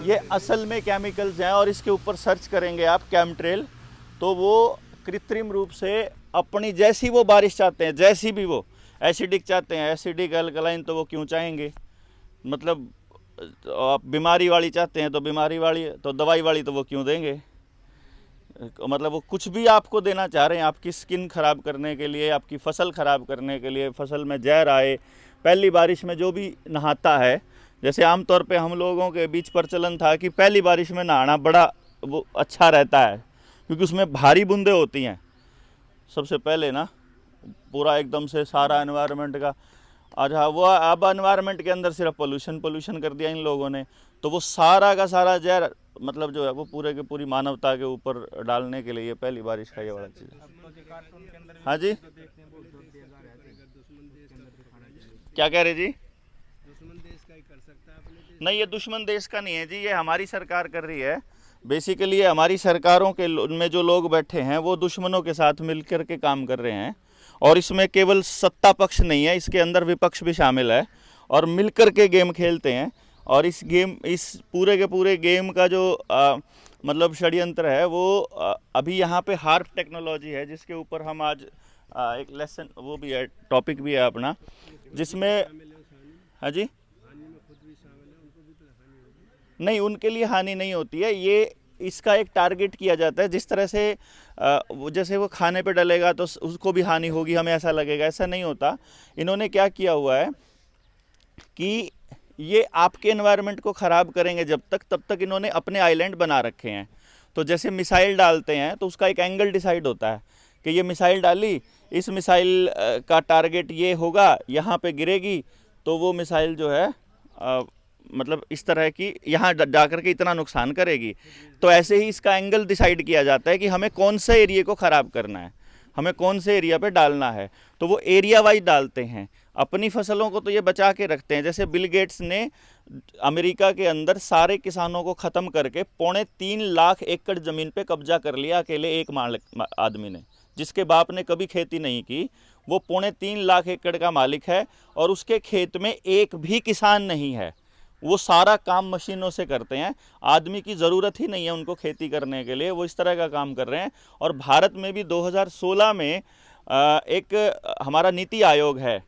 ये असल में केमिकल्स हैं। और इसके ऊपर सर्च करेंगे आप केमट्रेल, तो वो कृत्रिम रूप से अपनी जैसी वो बारिश चाहते हैं, जैसी भी वो एसिडिक चाहते हैं, एसिडिक अल्कलाइन तो वो क्यों चाहेंगे, मतलब आप बीमारी वाली चाहते हैं तो बीमारी वाली, तो दवाई वाली तो वो क्यों देंगे। मतलब वो कुछ भी आपको देना चाह रहे हैं आपकी स्किन ख़राब करने के लिए, आपकी फसल ख़राब करने के लिए, फसल में जहर आए। पहली बारिश में जो भी नहाता है, जैसे आमतौर पे हम लोगों के बीच प्रचलन था कि पहली बारिश में नहाना बड़ा वो अच्छा रहता है, क्योंकि उसमें भारी बूंदें होती हैं सबसे पहले ना, पूरा एकदम से सारा एनवायरनमेंट का। आज हाँ, वो अब एनवायरनमेंट के अंदर सिर्फ पोल्यूशन कर दिया इन लोगों ने, तो वो सारा का सारा जहर मतलब जो है वो पूरे के पूरी मानवता के ऊपर डालने के लिए ये पहली बारिश का ये वाला चीज़। हाँ जी, क्या कह रहे जी? दुश्मन देश का ही कर सकता है अपने देश। नहीं, ये दुश्मन देश का नहीं है जी, ये हमारी सरकार कर रही है। बेसिकली हमारी सरकारों के में जो लोग बैठे हैं वो दुश्मनों के साथ मिलकर के काम कर रहे हैं, और इसमें केवल सत्ता पक्ष नहीं है, इसके अंदर विपक्ष भी शामिल है, और मिलकर के गेम खेलते हैं। और इस पूरे के पूरे गेम का जो मतलब षड्यंत्र है वो अभी यहाँ पे हार्प टेक्नोलॉजी है, जिसके ऊपर हम आज एक लेसन वो भी है, टॉपिक भी है अपना, जिसमें हाँ जी नहीं, उनके लिए हानि नहीं होती है। ये इसका एक टारगेट किया जाता है, जिस तरह से जैसे वो खाने पे डलेगा तो उसको भी हानि होगी, हमें ऐसा लगेगा, ऐसा नहीं होता। इन्होंने क्या किया हुआ है कि ये आपके एनवायरनमेंट को ख़राब करेंगे जब तक, तब तक इन्होंने अपने आइलैंड बना रखे हैं। तो जैसे मिसाइल डालते हैं तो उसका एक एंगल डिसाइड होता है कि ये मिसाइल डाली, इस मिसाइल का टारगेट ये होगा, यहाँ पे गिरेगी तो वो मिसाइल जो है मतलब इस तरह की यहाँ जाकर के इतना नुकसान करेगी। तो ऐसे ही इसका एंगल डिसाइड किया जाता है कि हमें कौन से एरिया को ख़राब करना है, हमें कौन से एरिया पे डालना है, तो वो एरिया वाइज डालते हैं। अपनी फसलों को तो ये बचा के रखते हैं। जैसे बिल गेट्स ने अमेरिका के अंदर सारे किसानों को ख़त्म करके 3.25 लाख एकड़ ज़मीन पे कब्जा कर लिया अकेले एक मालिक आदमी ने, जिसके बाप ने कभी खेती नहीं की। वो 3.25 लाख एकड़ का मालिक है और उसके खेत में एक भी किसान नहीं है। वो सारा काम मशीनों से करते हैं, आदमी की ज़रूरत ही नहीं है उनको खेती करने के लिए, वो इस तरह का काम कर रहे हैं। और भारत में भी 2016 में एक हमारा नीति आयोग है,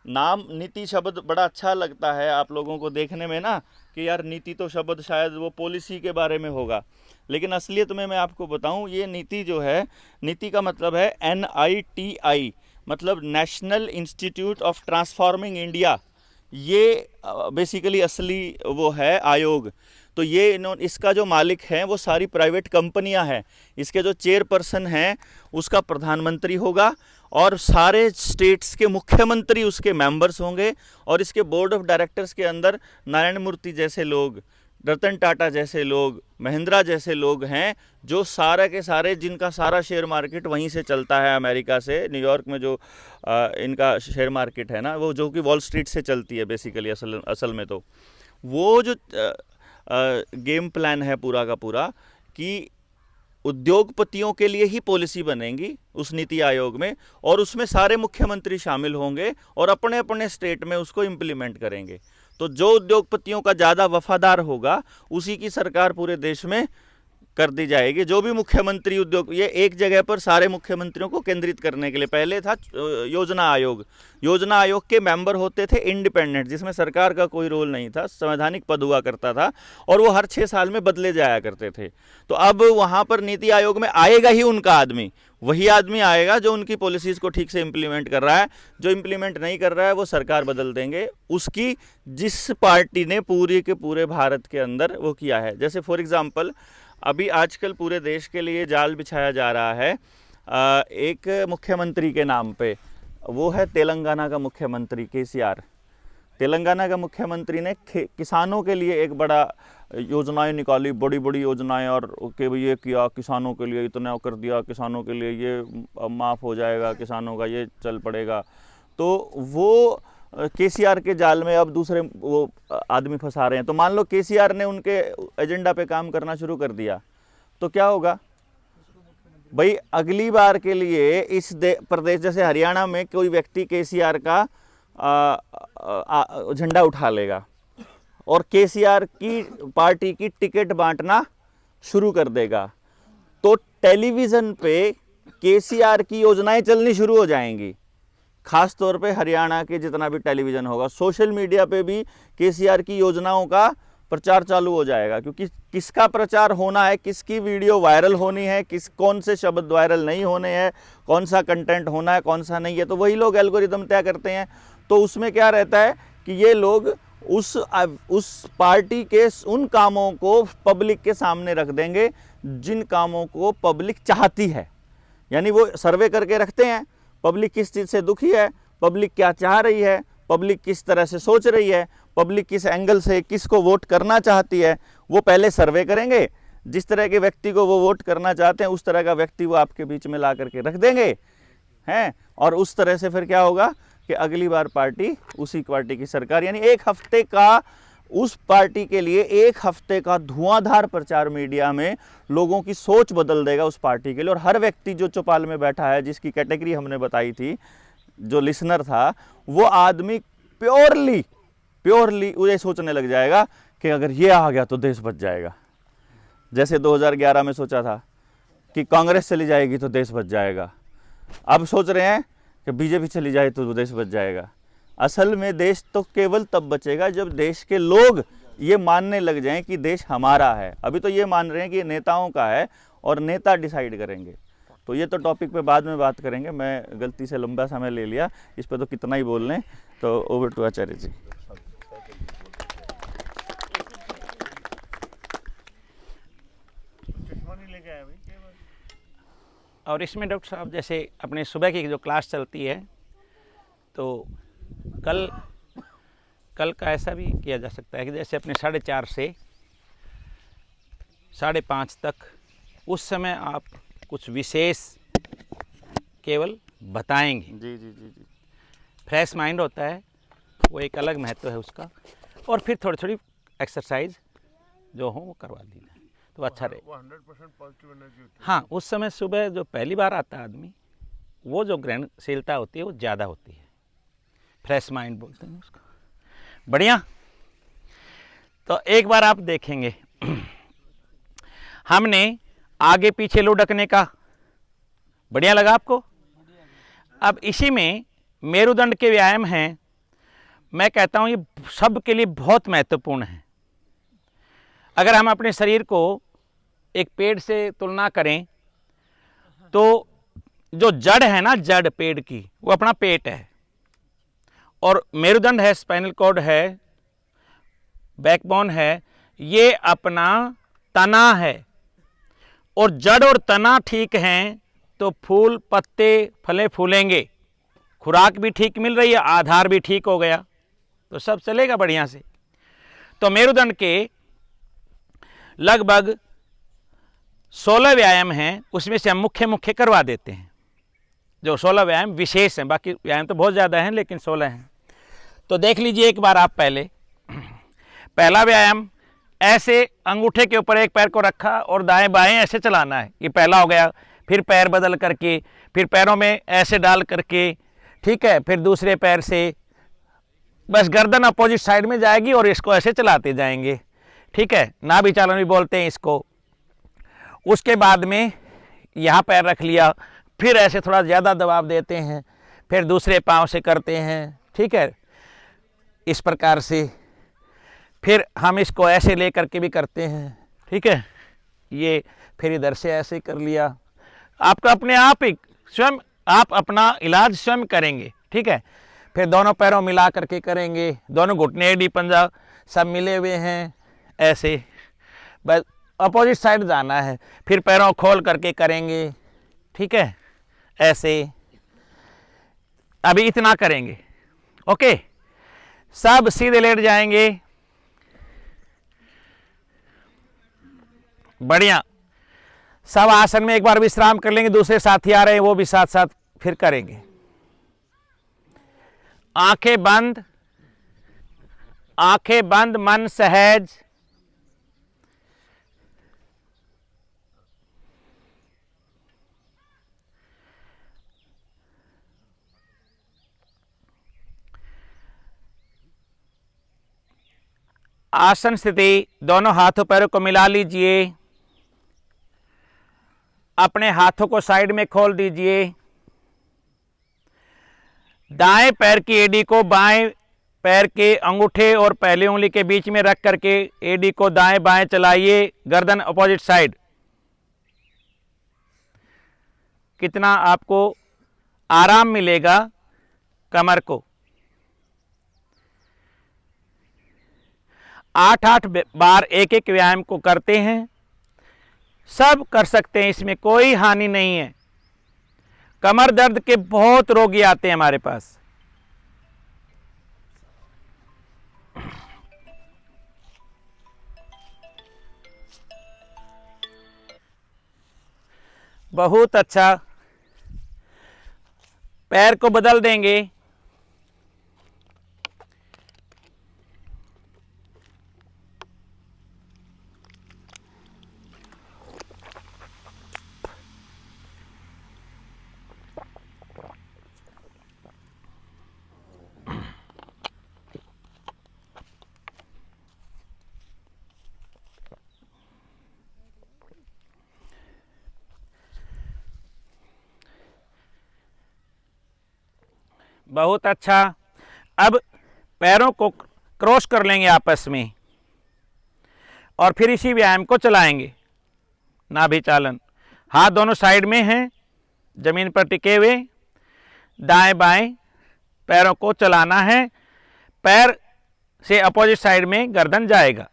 नाम नीति शब्द बड़ा अच्छा लगता है आप लोगों को देखने में ना, कि यार नीति तो शब्द शायद वो पॉलिसी के बारे में होगा, लेकिन असलियत में मैं आपको बताऊं, ये नीति जो है, नीति का मतलब है NITI, मतलब national institute of transforming India. ये बेसिकली असली वो है आयोग। तो ये इसका जो मालिक है वो सारी प्राइवेट कंपनियां हैं। इसके जो चेयरपर्सन हैं उसका प्रधानमंत्री होगा, और सारे स्टेट्स के मुख्यमंत्री उसके मेंबर्स होंगे, और इसके बोर्ड ऑफ डायरेक्टर्स के अंदर नारायण मूर्ति जैसे लोग, रतन टाटा जैसे लोग, महिंद्रा जैसे लोग हैं, जो सारा के सारे, जिनका सारा शेयर मार्केट वहीं से चलता है, अमेरिका से, न्यूयॉर्क में जो इनका शेयर मार्केट है ना, वो जो कि वॉल स्ट्रीट से चलती है बेसिकली असल में। तो वो जो गेम प्लान है पूरा का पूरा, कि उद्योगपतियों के लिए ही पॉलिसी बनेगी उस नीति आयोग में, और उसमें सारे मुख्यमंत्री शामिल होंगे और अपने अपने स्टेट में उसको इम्प्लीमेंट करेंगे। तो जो उद्योगपतियों का ज़्यादा वफादार होगा उसी की सरकार पूरे देश में कर दी जाएगी। जो भी मुख्यमंत्री उद्योग, ये एक जगह पर सारे मुख्यमंत्रियों को केंद्रित करने के लिए, पहले था योजना आयोग। योजना आयोग के मेंबर होते थे इंडिपेंडेंट, जिसमें सरकार का कोई रोल नहीं था, संवैधानिक पद हुआ करता था, और वो हर 6 साल में बदले जाया करते थे। तो अब वहाँ पर नीति आयोग में आएगा ही उनका आदमी, वही आदमी आएगा जो उनकी पॉलिसीज़ को ठीक से इम्प्लीमेंट कर रहा है। जो इम्प्लीमेंट नहीं कर रहा है वो सरकार बदल देंगे उसकी, जिस पार्टी ने पूरे के पूरे भारत के अंदर वो किया है। जैसे फॉर एग्जांपल अभी आजकल पूरे देश के लिए जाल बिछाया जा रहा है एक मुख्यमंत्री के नाम पे, वो है तेलंगाना का मुख्यमंत्री KCR। तेलंगाना का मुख्यमंत्री ने किसानों के लिए एक बड़ा योजनाएं निकाली, बड़ी बड़ी योजनाएं, और कि ये किया, किसानों के लिए इतना कर दिया, किसानों के लिए ये माफ़ हो जाएगा, किसानों का ये चल पड़ेगा। तो वो KCR के जाल में अब दूसरे वो आदमी फंसा रहे हैं। तो मान लो KCR ने उनके एजेंडा पे काम करना शुरू कर दिया, तो क्या होगा भाई? अगली बार के लिए इस प्रदेश, जैसे हरियाणा में कोई व्यक्ति KCR का झंडा उठा लेगा और KCR की पार्टी की टिकट बांटना शुरू कर देगा, तो टेलीविज़न पे KCR की योजनाएं चलनी शुरू हो जाएंगी। खास तौर पे हरियाणा के जितना भी टेलीविज़न होगा, सोशल मीडिया पे भी KCR की योजनाओं का प्रचार चालू हो जाएगा, क्योंकि किसका प्रचार होना है, किसकी वीडियो वायरल होनी है, कौन से शब्द वायरल नहीं होने हैं, कौन सा कंटेंट होना है, कौन सा नहीं है, तो वही लोग एल्गोरिदम तय करते हैं। तो उसमें क्या रहता है कि ये लोग उस पार्टी के उन कामों को पब्लिक के सामने रख देंगे जिन कामों को पब्लिक चाहती है। यानी वो सर्वे करके रखते हैं, पब्लिक किस चीज़ से दुखी है, पब्लिक क्या चाह रही है, पब्लिक किस तरह से सोच रही है, पब्लिक किस एंगल से किसको वोट करना चाहती है, वो पहले सर्वे करेंगे। जिस तरह के व्यक्ति को वो वोट करना चाहते हैं उस तरह का व्यक्ति वो आपके बीच में ला करके रख देंगे हैं, और उस तरह से फिर क्या होगा कि अगली बार पार्टी, उसी पार्टी की सरकार, यानी 1 हफ्ते का उस पार्टी के लिए एक हफ्ते का धुआंधार प्रचार मीडिया में लोगों की सोच बदल देगा उस पार्टी के लिए। और हर व्यक्ति जो चौपाल में बैठा है, जिसकी कैटेगरी हमने बताई थी, जो लिसनर था, वो आदमी प्योरली ये सोचने लग जाएगा कि अगर ये आ गया तो देश बच जाएगा। जैसे 2011 में सोचा था कि कांग्रेस चली जाएगी तो देश बच जाएगा, अब सोच रहे हैं कि बीजेपी चली जाए तो देश बच जाएगा। असल में देश तो केवल तब बचेगा जब देश के लोग ये मानने लग जाएं कि देश हमारा है। अभी तो ये मान रहे हैं कि ये नेताओं का है और नेता डिसाइड करेंगे। तो ये तो टॉपिक पे बाद में बात करेंगे, मैं गलती से लंबा समय ले लिया, इस पे तो कितना ही बोल लें। तो ओवर टू आचार्य जी। और इसमें डॉक्टर साहब जैसे अपने सुबह की जो क्लास चलती है, तो कल का ऐसा भी किया जा सकता है कि जैसे अपने 4:30 से 5:30 तक, उस समय आप कुछ विशेष केवल बताएंगे। जी जी जी जी। फ्रेश माइंड होता है, वो एक अलग महत्व है उसका। और फिर थोड़ी थोड़ी एक्सरसाइज जो हो वो करवा दी जाए तो अच्छा रहे। 100% पॉजिटिव एनर्जी होती है। हाँ, उस समय सुबह जो पहली बार आता है आदमी, वो जो ग्रहणशीलता होती है वो ज़्यादा होती है, फ्रेश माइंड बोलते हैं उसको। बढ़िया। तो एक बार आप देखेंगे हमने आगे पीछे लुढ़कने का, बढ़िया लगा आपको? अब इसी में मेरुदंड के व्यायाम हैं, मैं कहता हूँ ये सब के लिए बहुत महत्वपूर्ण है। अगर हम अपने शरीर को एक पेड़ से तुलना करें तो जो जड़ है ना, जड़ पेड़ की, वो अपना पेट है, और मेरुदंड है, स्पाइनल कॉर्ड है, बैकबोन है, ये अपना तना है। और जड़ और तना ठीक हैं तो फूल पत्ते फले फूलेंगे, खुराक भी ठीक मिल रही है, आधार भी ठीक हो गया, तो सब चलेगा बढ़िया से। तो मेरुदंड के लगभग 16 व्यायाम हैं, उसमें से हम मुख्य करवा देते हैं। जो 16 व्यायाम विशेष हैं, बाकी व्यायाम तो बहुत ज़्यादा हैं लेकिन 16 हैं। तो देख लीजिए एक बार आप पहला व्यायाम, ऐसे अंगूठे के ऊपर एक पैर को रखा और दाएं बाएं ऐसे चलाना है, ये पहला हो गया। फिर पैर बदल करके, फिर पैरों में ऐसे डाल करके, ठीक है, फिर दूसरे पैर से बस गर्दन अपोजिट साइड में जाएगी और इसको ऐसे चलाते जाएंगे, ठीक है, नाभि चालन भी बोलते हैं इसको। उसके बाद में यहाँ पैर रख लिया, फिर ऐसे थोड़ा ज़्यादा दबाव देते हैं, फिर दूसरे पाँव से करते हैं, ठीक है, इस प्रकार से। फिर हम इसको ऐसे ले करके भी करते हैं, ठीक है, ये फिर इधर से ऐसे कर लिया। आपका अपने आप ही स्वयं आप अपना इलाज स्वयं करेंगे, ठीक है। फिर दोनों पैरों मिला करके करेंगे, दोनों घुटने एडी पंजा सब मिले हुए हैं, ऐसे बस अपोजिट साइड जाना है। फिर पैरों खोल करके करेंगे, ठीक है, ऐसे। अभी इतना करेंगे, ओके। सब सीधे लेट जाएंगे, बढ़िया। सब आसन में एक बार विश्राम कर लेंगे, दूसरे साथी आ रहे हैं वो भी साथ साथ फिर करेंगे। आंखें बंद, मन सहज। आसन स्थिति, दोनों हाथों पैरों को मिला लीजिए, अपने हाथों को साइड में खोल दीजिए। दाएं पैर की एडी को बाएं पैर के अंगूठे और पहली उंगली के बीच में रख करके एडी को दाएं बाएं चलाइए, गर्दन अपोजिट साइड। कितना आपको आराम मिलेगा कमर को। 8-8 बार एक एक व्यायाम को करते हैं, सब कर सकते हैं, इसमें कोई हानि नहीं है। कमर दर्द के बहुत रोगी आते हैं हमारे पास। बहुत अच्छा। पैर को बदल देंगे, बहुत अच्छा। अब पैरों को क्रॉस कर लेंगे आपस में और फिर इसी व्यायाम को चलाएंगे। नाभि चालन, हाथ दोनों साइड में हैं, जमीन पर टिके हुए, दाएं बाएं पैरों को चलाना है। पैर से अपोजिट साइड में गर्दन जाएगा।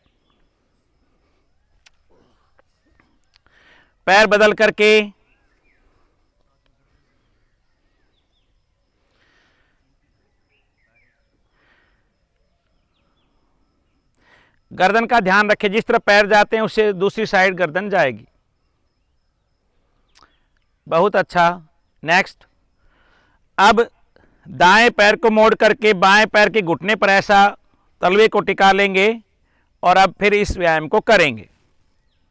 पैर बदल करके गर्दन का ध्यान रखें, जिस तरफ पैर जाते हैं उससे दूसरी साइड गर्दन जाएगी। बहुत अच्छा। नेक्स्ट, अब दाएं पैर को मोड़ करके बाएं पैर के घुटने पर ऐसा तलवे को टिका लेंगे और अब फिर इस व्यायाम को करेंगे,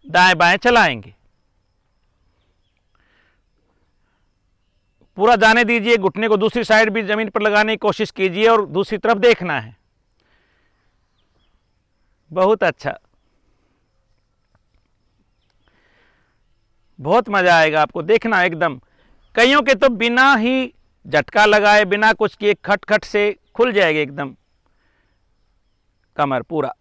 दाएं बाएं चलाएंगे। पूरा जाने दीजिए, घुटने को दूसरी साइड भी जमीन पर लगाने की कोशिश कीजिए और दूसरी तरफ देखना है। बहुत अच्छा, बहुत मजा आएगा आपको देखना एकदम। कईयों के तो बिना ही झटका लगाए, बिना कुछ किए खट खट से खुल जाएगी एकदम कमर पूरा।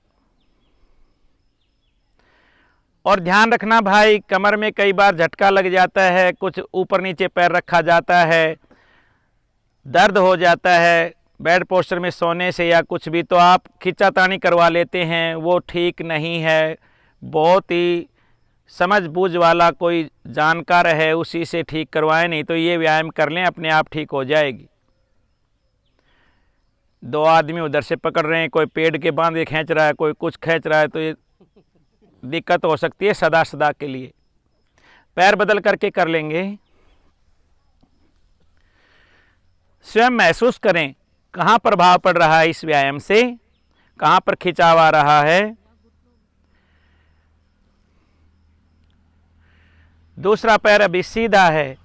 और ध्यान रखना भाई, कमर में कई बार झटका लग जाता है, कुछ ऊपर नीचे पैर रखा जाता है, दर्द हो जाता है बेड पोस्चर में सोने से या कुछ भी, तो आप खींचातानी करवा लेते हैं, वो ठीक नहीं है। बहुत ही समझ बूझ वाला कोई जानकार है उसी से ठीक करवाएं, नहीं तो ये व्यायाम कर लें, अपने आप ठीक हो जाएगी। दो आदमी उधर से पकड़ रहे हैं, कोई पेड़ के बांधे खींच रहा है, कोई कुछ खींच रहा है, तो ये दिक्कत हो सकती है सदा सदा के लिए। पैर बदल करके कर लेंगे। स्वयं महसूस करें कहाँ प्रभाव पड़ रहा है इस व्यायाम से, कहाँ पर खिंचाव आ रहा है। दूसरा पैर अभी सीधा है।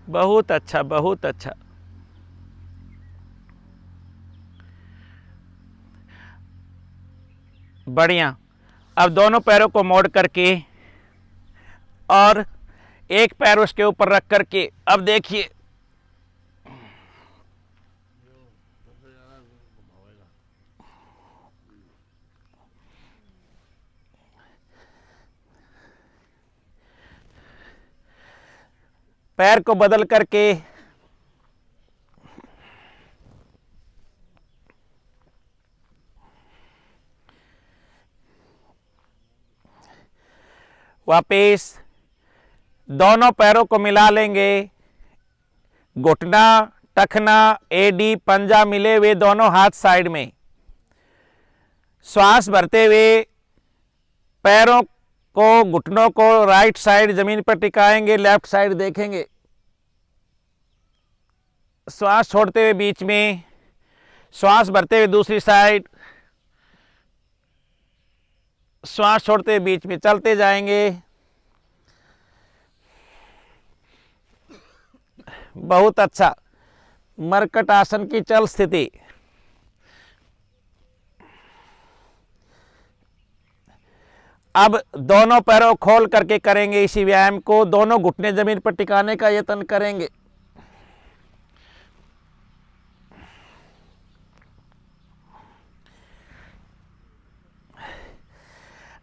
बहुत अच्छा, बहुत अच्छा। बढ़िया। अब दोनों पैरों को मोड़ करके और एक पैर उसके ऊपर रख करके अब देखिए, पैर को बदल करके वापिस दोनों पैरों को मिला लेंगे। घुटना, टखना, एडी, पंजा मिले हुए दोनों हाथ साइड में। श्वास भरते हुए पैरों को, घुटनों को राइट साइड जमीन पर टिकाएंगे, लेफ्ट साइड देखेंगे। श्वास छोड़ते हुए बीच में, श्वास भरते हुए दूसरी साइड, श्वास छोड़ते हुए बीच में चलते जाएंगे। बहुत अच्छा। मरकट आसन की चल स्थिति। अब दोनों पैरों खोल करके करेंगे इसी व्यायाम को। दोनों घुटने जमीन पर टिकाने का यत्न करेंगे।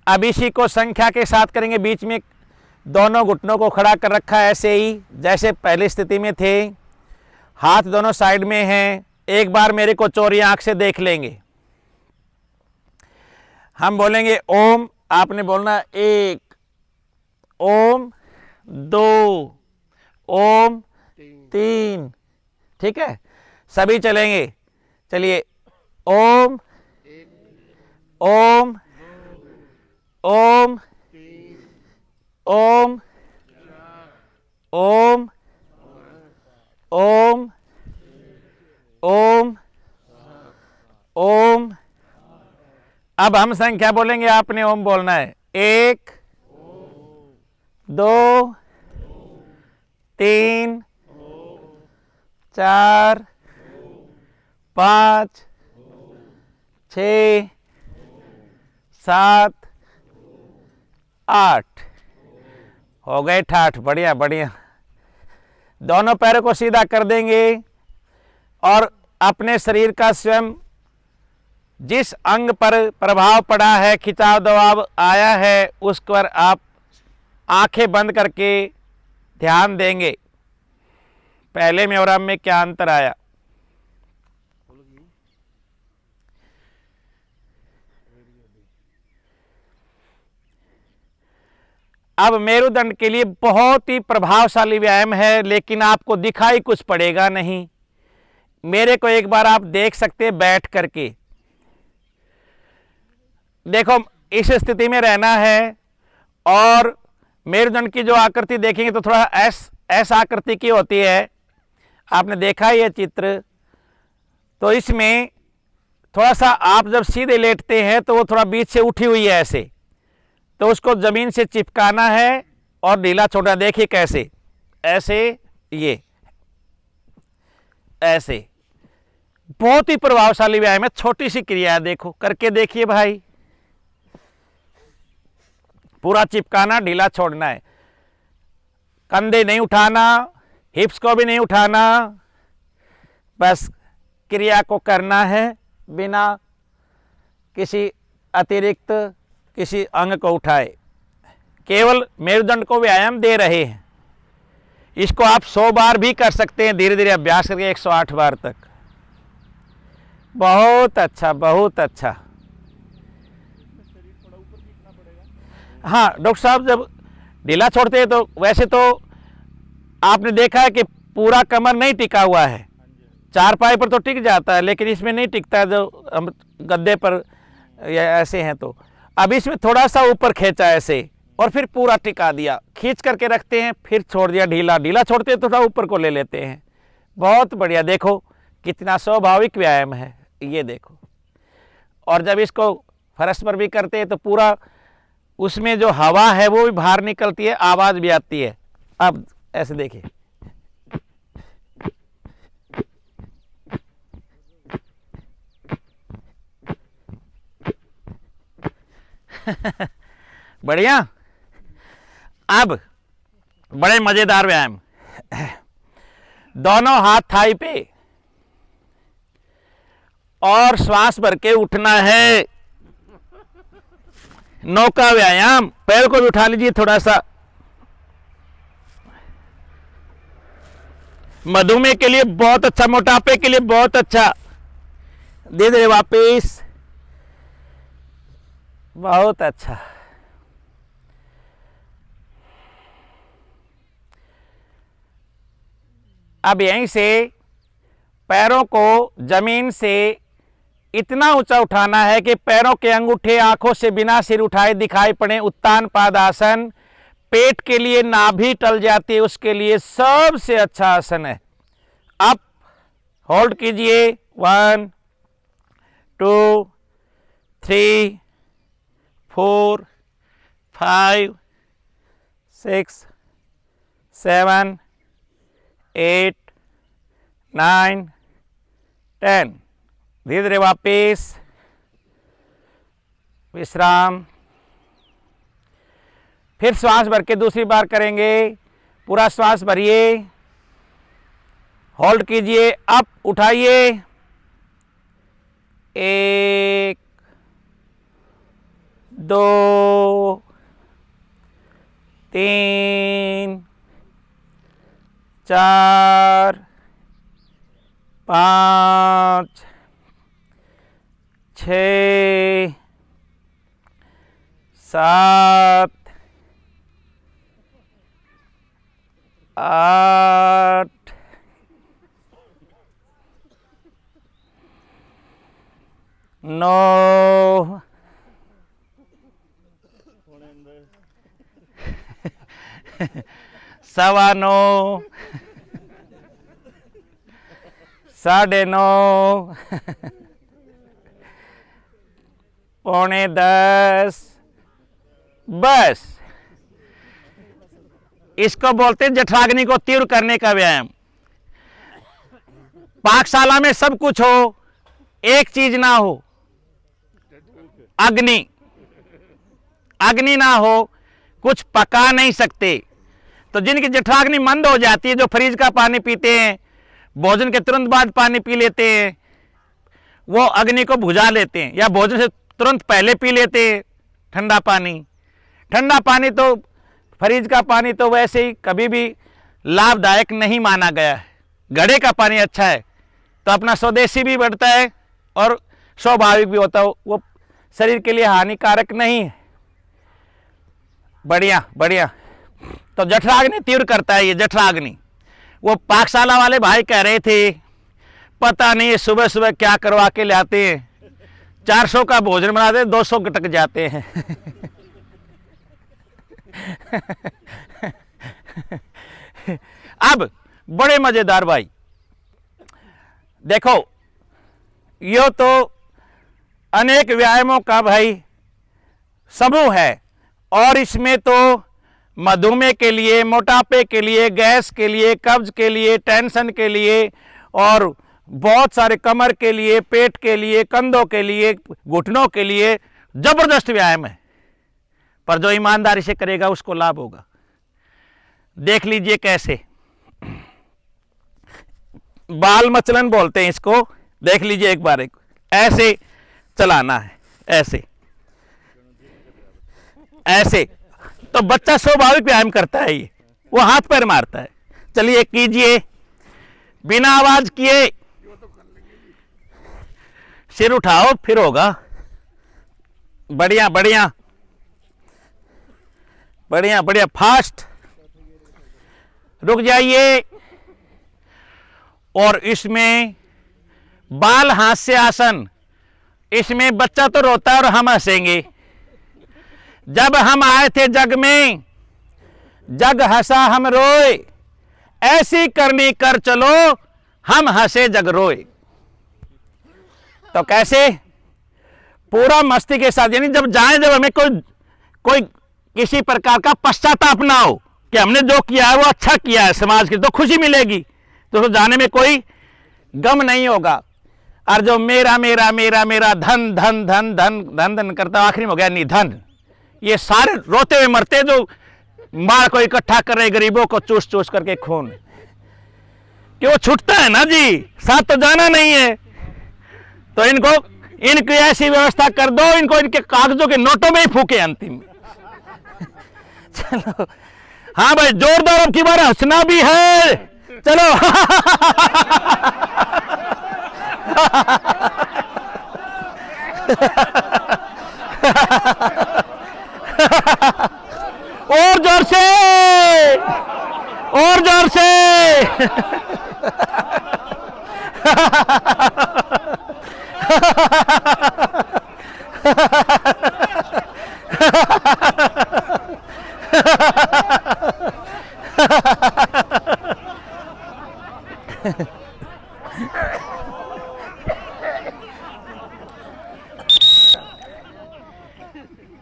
अब इसी को संख्या के साथ करेंगे। बीच में दोनों घुटनों को खड़ा कर रखा है ऐसे ही जैसे पहली स्थिति में थे। हाथ दोनों साइड में हैं। एक बार मेरे को चौरी आंख से देख लेंगे। हम बोलेंगे ओम, आपने बोलना एक, ओम दो, ओम तीन। ठीक है, सभी चलेंगे। चलिए, ओम, ओम, ओम, ओम, ओम, ओम, ओम, ओम। अब हम संख्या बोलेंगे, आपने ओम बोलना है। एक, दो, तीन, चार, पाँच, 6, 7, 8। हो गए ठाठ। बढ़िया बढ़िया। दोनों पैरों को सीधा कर देंगे और अपने शरीर का स्वयं जिस अंग पर प्रभाव पड़ा है, खिंचाव दबाव आया है, उस पर आप आंखें बंद करके ध्यान देंगे पहले में और अब में क्या अंतर आया। अब मेरुदंड के लिए बहुत ही प्रभावशाली व्यायाम है, लेकिन आपको दिखाई कुछ पड़ेगा नहीं। मेरे को एक बार आप देख सकते हैं बैठ करके। देखो इस स्थिति में रहना है और मेरुदंड की जो आकृति देखेंगे तो थोड़ा एस आकृति की होती है। आपने देखा ये चित्र, तो इसमें थोड़ा सा आप जब सीधे लेटते हैं तो वो थोड़ा बीच से उठी हुई है ऐसे, तो उसको जमीन से चिपकाना है और ढीला छोटा। देखिए कैसे, ऐसे, ये ऐसे, बहुत ही प्रभावशाली व्यायाम है। छोटी सी क्रिया है, देखो करके देखिए भाई। पूरा चिपकाना, ढीला छोड़ना है, कंधे नहीं उठाना, हिप्स को भी नहीं उठाना, बस क्रिया को करना है बिना किसी अतिरिक्त किसी अंग को उठाए। केवल मेरुदंड को व्यायाम दे रहे हैं। इसको आप 100 बार भी कर सकते हैं, धीरे धीरे अभ्यास करके 108 बार तक। बहुत अच्छा, बहुत अच्छा। हाँ डॉक्टर साहब, जब ढीला छोड़ते हैं तो वैसे तो आपने देखा है कि पूरा कमर नहीं टिका हुआ है, चारपाई पर तो टिक जाता है, लेकिन इसमें नहीं टिकता है। जो हम गद्दे पर या ऐसे हैं तो अब इसमें थोड़ा सा ऊपर खींचा ऐसे और फिर पूरा टिका दिया, खींच करके रखते हैं, फिर छोड़ दिया ढीला, ढीला छोड़ते हैं तो थोड़ा ऊपर को ले लेते हैं। बहुत बढ़िया, देखो कितना स्वाभाविक व्यायाम है ये, देखो। और जब इसको फर्श पर भी करते हैं तो पूरा उसमें जो हवा है वो भी बाहर निकलती है, आवाज़ भी आती है। अब ऐसे देखिए, बढ़िया। अब बड़े मजेदार व्यायाम, दोनों हाथ थाई पे और श्वास भर के उठना है। नौका व्यायाम, पैर को भी उठा लीजिए थोड़ा सा। मधुमेह के लिए बहुत अच्छा, मोटापे के लिए बहुत अच्छा। धीरे धीरे वापिस, बहुत अच्छा। अब यहीं से पैरों को जमीन से इतना ऊंचा उठाना है कि पैरों के अंगूठे आंखों से बिना सिर उठाए दिखाई पड़े। उत्तान पादासन, पेट के लिए नाभि टल जाती है, उसके लिए सबसे अच्छा आसन है। अप होल्ड कीजिए, 1 2 3 4 5 6 7 8 9 10। धीरे धीरे वापिस विश्राम। फिर श्वास भर के दूसरी बार करेंगे। पूरा श्वास भरिए, होल्ड कीजिए, अप उठाइए, 1 2 3 4 5 6 7 8 9 9:15 9:30 9:45। बस इसको बोलते हैं जठराग्नि को तीव्र करने का व्यायाम। पाकशाला में सब कुछ हो, एक चीज ना हो, अग्नि। अग्नि ना हो कुछ पका नहीं सकते। तो जिनकी जठराग्नि मंद हो जाती है, जो फ्रिज का पानी पीते हैं, भोजन के तुरंत बाद पानी पी लेते हैं, वो अग्नि को बुझा लेते हैं, या भोजन से तुरंत पहले पी लेते हैं ठंडा पानी। ठंडा पानी तो, फ्रिज का पानी तो वैसे ही कभी भी लाभदायक नहीं माना गया है। घड़े का पानी अच्छा है, तो अपना स्वदेशी भी बढ़ता है और स्वाभाविक भी होता है, वो शरीर के लिए हानिकारक नहीं है। बढ़िया बढ़िया। तो जठराग्नि तीव्र करता है ये जठराग्नि। वो पाकशाला वाले भाई कह रहे थे, पता नहीं सुबह सुबह क्या करवा के लाते हैं, 400 का भोजन बनाते हैं, 200 गटक जाते हैं। अब बड़े मजेदार भाई, देखो यो तो अनेक व्यायामों का भाई समूह है, और इसमें तो मधुमेह के लिए, मोटापे के लिए, गैस के लिए, कब्ज के लिए, टेंशन के लिए, और बहुत सारे कमर के लिए, पेट के लिए, कंधों के लिए, घुटनों के लिए जबरदस्त व्यायाम है। पर जो ईमानदारी से करेगा उसको लाभ होगा। देख लीजिए कैसे, बाल मचलन बोलते हैं इसको। देख लीजिए एक बार, ऐसे चलाना है, ऐसे ऐसे, तो बच्चा स्वाभाविक व्यायाम करता है, ये वो हाथ पैर मारता है। चलिए कीजिए, बिना आवाज किए, सिर उठाओ फिर होगा। बढ़िया बढ़िया बढ़िया बढ़िया, फास्ट। रुक जाइए। और इसमें बाल हास्य आसन, इसमें बच्चा तो रोता है और हम हंसेंगे। जब हम आए थे जग में, जग हंसा हम रोए, ऐसी करनी कर चलो, हम हंसे जग रोए। तो कैसे? पूरा मस्ती के साथ, यानी जब जाएं, जब हमें कोई किसी प्रकार का पश्चाताप ना हो कि हमने जो किया है वो अच्छा किया है समाज के, तो खुशी मिलेगी, तो जाने में कोई गम नहीं होगा। और जो मेरा मेरा मेरा मेरा धन धन धन धन धन धन करता, आखिरी में हो गया निधन। ये सारे रोते हुए मरते, जो मार को इकट्ठा कर रहे गरीबों को चूस चूस करके खून, कि वो छूटता है ना जी, साथ तो जाना नहीं है। तो इनकी ऐसी व्यवस्था कर दो, इनको इनके कागजों के नोटों में ही फूके अंतिम। चलो हाँ भाई, जोरदार अब की बार हंसना भी है। चलो और जोर से, और जोर से।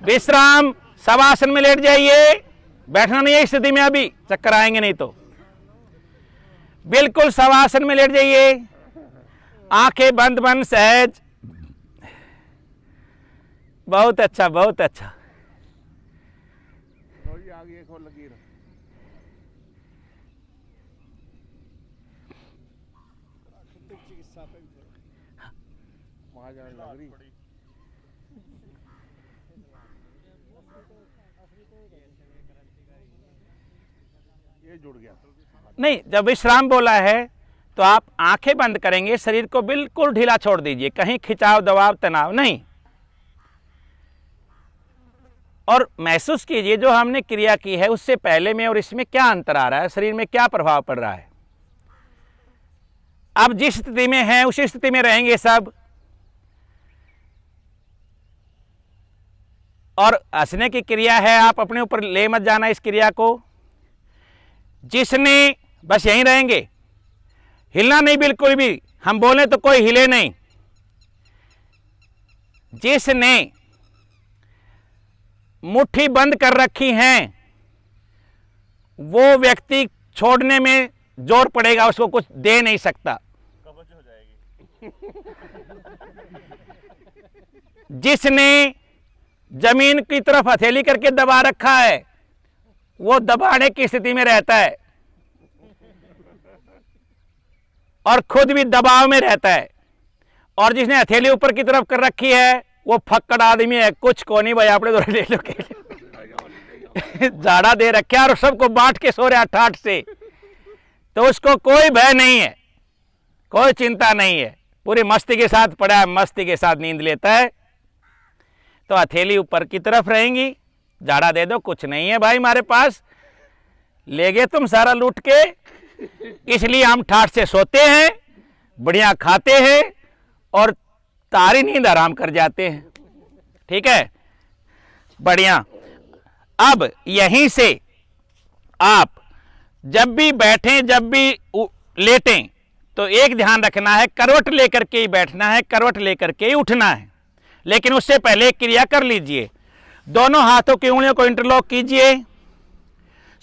विश्राम, शवासन में लेट जाइए, बैठना नहीं है स्थिति में, अभी चक्कर आएंगे नहीं तो। बिल्कुल शवासन में लेट जाइए, आंखें बंद बंद सहज। बहुत अच्छा बहुत अच्छा। आगे एक और लगी रहो। चिकित्सा पे वहां जाने लग रही। ये जुड़ गया नहीं, जब विश्राम बोला है तो आप आंखें बंद करेंगे, शरीर को बिल्कुल ढीला छोड़ दीजिए, कहीं खिंचाव दबाव तनाव नहीं। और महसूस कीजिए जो हमने क्रिया की है उससे पहले में और इसमें क्या अंतर आ रहा है, शरीर में क्या प्रभाव पड़ रहा है। अब जिस स्थिति में हैं उसी स्थिति में रहेंगे सब। और हंसने की क्रिया है, आप अपने ऊपर ले मत जाना इस क्रिया को। जिसने, बस यहीं रहेंगे, हिलना नहीं बिल्कुल भी, हम बोले तो कोई हिले नहीं। जिसने मुट्ठी बंद कर रखी हैं वो व्यक्ति छोड़ने में जोर पड़ेगा, उसको कुछ दे नहीं सकता। कब्ज हो जाएगी। जिसने जमीन की तरफ हथेली करके दबा रखा है वो दबाने की स्थिति में रहता है और खुद भी दबाव में रहता है। और जिसने हथेली ऊपर की तरफ कर रखी है वो फक्कड़ आदमी है, कुछ को नहीं भाई, आपने तो ले लो के झाड़ा दे रखे और सबको बांट के सो रहा ठाठ से, तो उसको कोई भय नहीं है, कोई चिंता नहीं है, पूरी मस्ती के साथ पड़ा है, मस्ती के साथ नींद लेता है। तो हथेली ऊपर की तरफ रहेंगी, झाड़ा दे दो, कुछ नहीं है भाई हमारे पास, ले गए तुम सारा लूट के, इसलिए हम ठाठ से सोते हैं, बढ़िया खाते हैं और तारी नींद आराम कर जाते हैं। ठीक है, बढ़िया। अब यहीं से आप जब भी बैठें, जब भी लेटें, तो एक ध्यान रखना है, करवट लेकर के ही बैठना है, करवट लेकर के ही उठना है। लेकिन उससे पहले एक क्रिया कर लीजिए, दोनों हाथों की उंगलियों को इंटरलॉक कीजिए,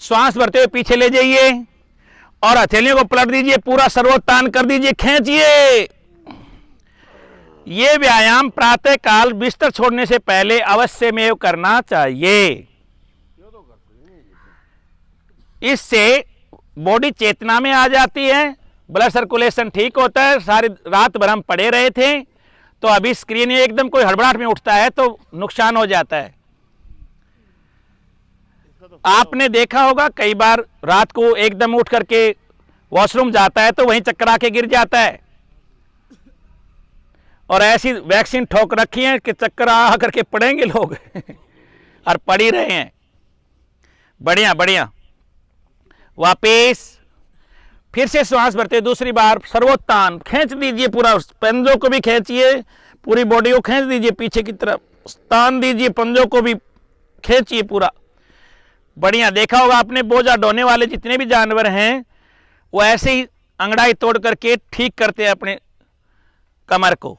श्वास भरते हुए पीछे ले जाइए और हथेलियों को पलट दीजिए, पूरा सर्वोत्तान कर दीजिए, खींचिए। ये व्यायाम प्रातः काल बिस्तर छोड़ने से पहले अवश्य में करना चाहिए। इससे बॉडी चेतना में आ जाती है, ब्लड सर्कुलेशन ठीक होता है। सारी रात भर हम पड़े रहे थे, तो अभी स्क्रीन एकदम कोई हड़बड़ाहट में उठता है तो नुकसान हो जाता है। आपने देखा होगा कई बार रात को एकदम उठ करके वॉशरूम जाता है तो वहीं चक्कर आके गिर जाता है, और ऐसी वैक्सीन ठोक रखी है कि चक्कर आ करके पड़ेंगे लोग और पड़ ही रहे हैं। बढ़िया बढ़िया, वापिस फिर से श्वास भरते दूसरी बार सर्वोत्तान, खींच दीजिए, पूरा पंजों को भी खींचिए, पूरी बॉडी को खींच दीजिए पीछे की तरफ, तान दीजिए, पंजों को भी खींचिए पूरा। बढ़िया, देखा होगा आपने बोझा ढोने वाले जितने भी जानवर हैं वो ऐसे ही अंगड़ाई तोड़ करके ठीक करते हैं अपने कमर को।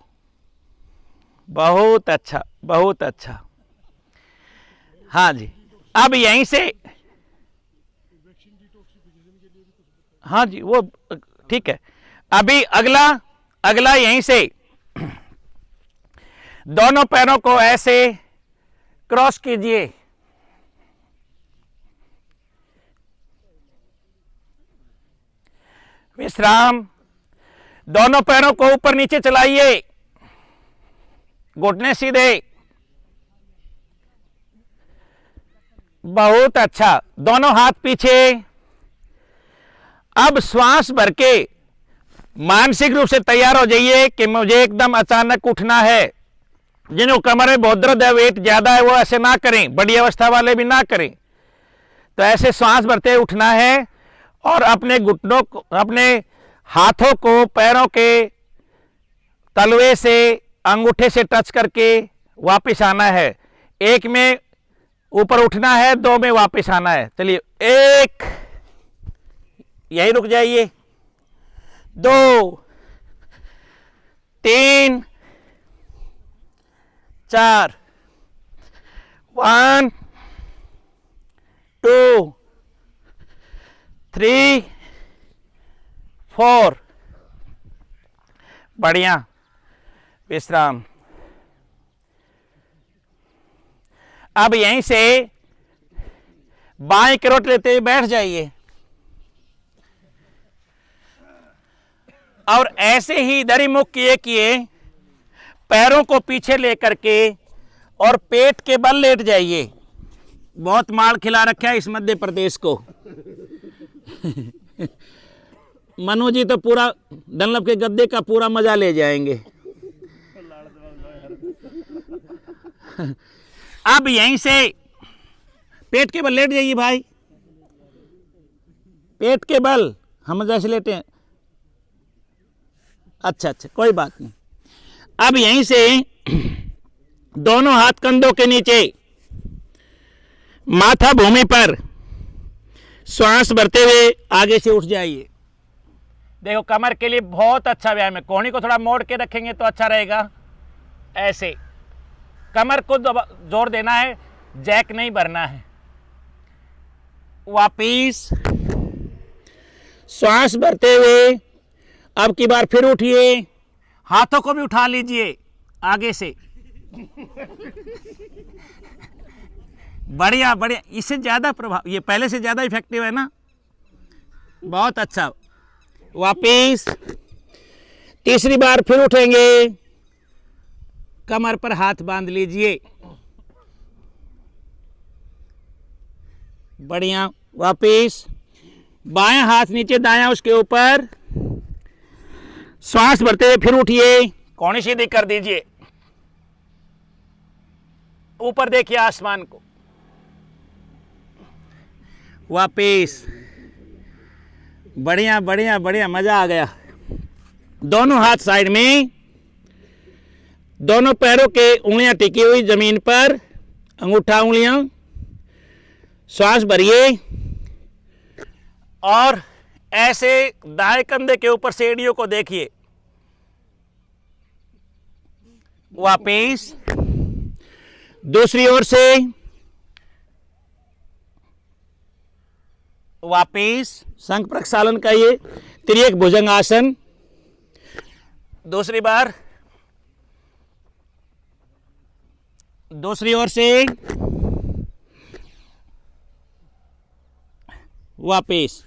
बहुत अच्छा, बहुत अच्छा। हाँ जी, अब यहीं से, हाँ जी वो ठीक है। अभी अगला यहीं से दोनों पैरों को ऐसे क्रॉस कीजिए, विश्राम। दोनों पैरों को ऊपर नीचे चलाइए, घुटने सीधे, बहुत अच्छा। दोनों हाथ पीछे। अब श्वास भर के मानसिक रूप से तैयार हो जाइए कि मुझे एकदम अचानक उठना है। जिन्हों कमर में बहुत दर्द है, वेट ज्यादा है, वो ऐसे ना करें, बड़ी अवस्था वाले भी ना करें। तो ऐसे श्वास भरते उठना है और अपने घुटनों को, अपने हाथों को पैरों के तलवे से, अंगूठे से टच करके वापस आना है। एक में ऊपर उठना है, दो में वापस आना है। चलिए, एक, यही रुक जाइए, 2, 3, 4, 1, 2, 3, 4। बढ़िया, विश्राम। अब यहीं से बाएं करवट लेते हुए बैठ जाइए और ऐसे ही इधर ही मुख किए पैरों को पीछे लेकर के और पेट के बल लेट जाइए। बहुत माल खिला रखा है इस मध्य प्रदेश को मनु जी तो पूरा डनलप के गद्दे का पूरा मजा ले जाएंगे। अब यहीं से पेट के बल लेट जाइए भाई, पेट के बल हम जैसे लेटे हैं। अच्छा अच्छा, कोई बात नहीं। अब यहीं से दोनों हाथ कंधों के नीचे, माथा भूमि पर, श्वास भरते हुए आगे से उठ जाइए। देखो, कमर के लिए बहुत अच्छा व्यायाम है। कोहनी को थोड़ा मोड़ के रखेंगे तो अच्छा रहेगा। ऐसे कमर को जोर देना है, जैक नहीं भरना है। वापिस श्वास भरते हुए अब की बार फिर उठिए, हाथों को भी उठा लीजिए आगे से, बढ़िया बढ़िया, इससे ज़्यादा प्रभाव, ये पहले से ज़्यादा इफेक्टिव है ना। बहुत अच्छा। वापिस तीसरी बार फिर उठेंगे, कमर पर हाथ बांध लीजिए। बढ़िया। वापिस बायां हाथ नीचे, दायां उसके ऊपर, श्वास भरते हुए फिर उठिए, कौनी सीधी कर दीजिए, ऊपर देखिए आसमान को। वापिस बढ़िया बढ़िया बढ़िया, मजा आ गया। दोनों हाथ साइड में, दोनों पैरों के उंगलियां टिकी हुई जमीन पर, अंगूठा उंगलियां, श्वास भरिए और ऐसे दाएं कंधे के ऊपर से एड़ियों को देखिए। वापिस दूसरी ओर से, वापिस शंख प्रक्षालन का ये त्रिएक भुजंग आसन। दूसरी बार, दूसरी ओर से, वापिस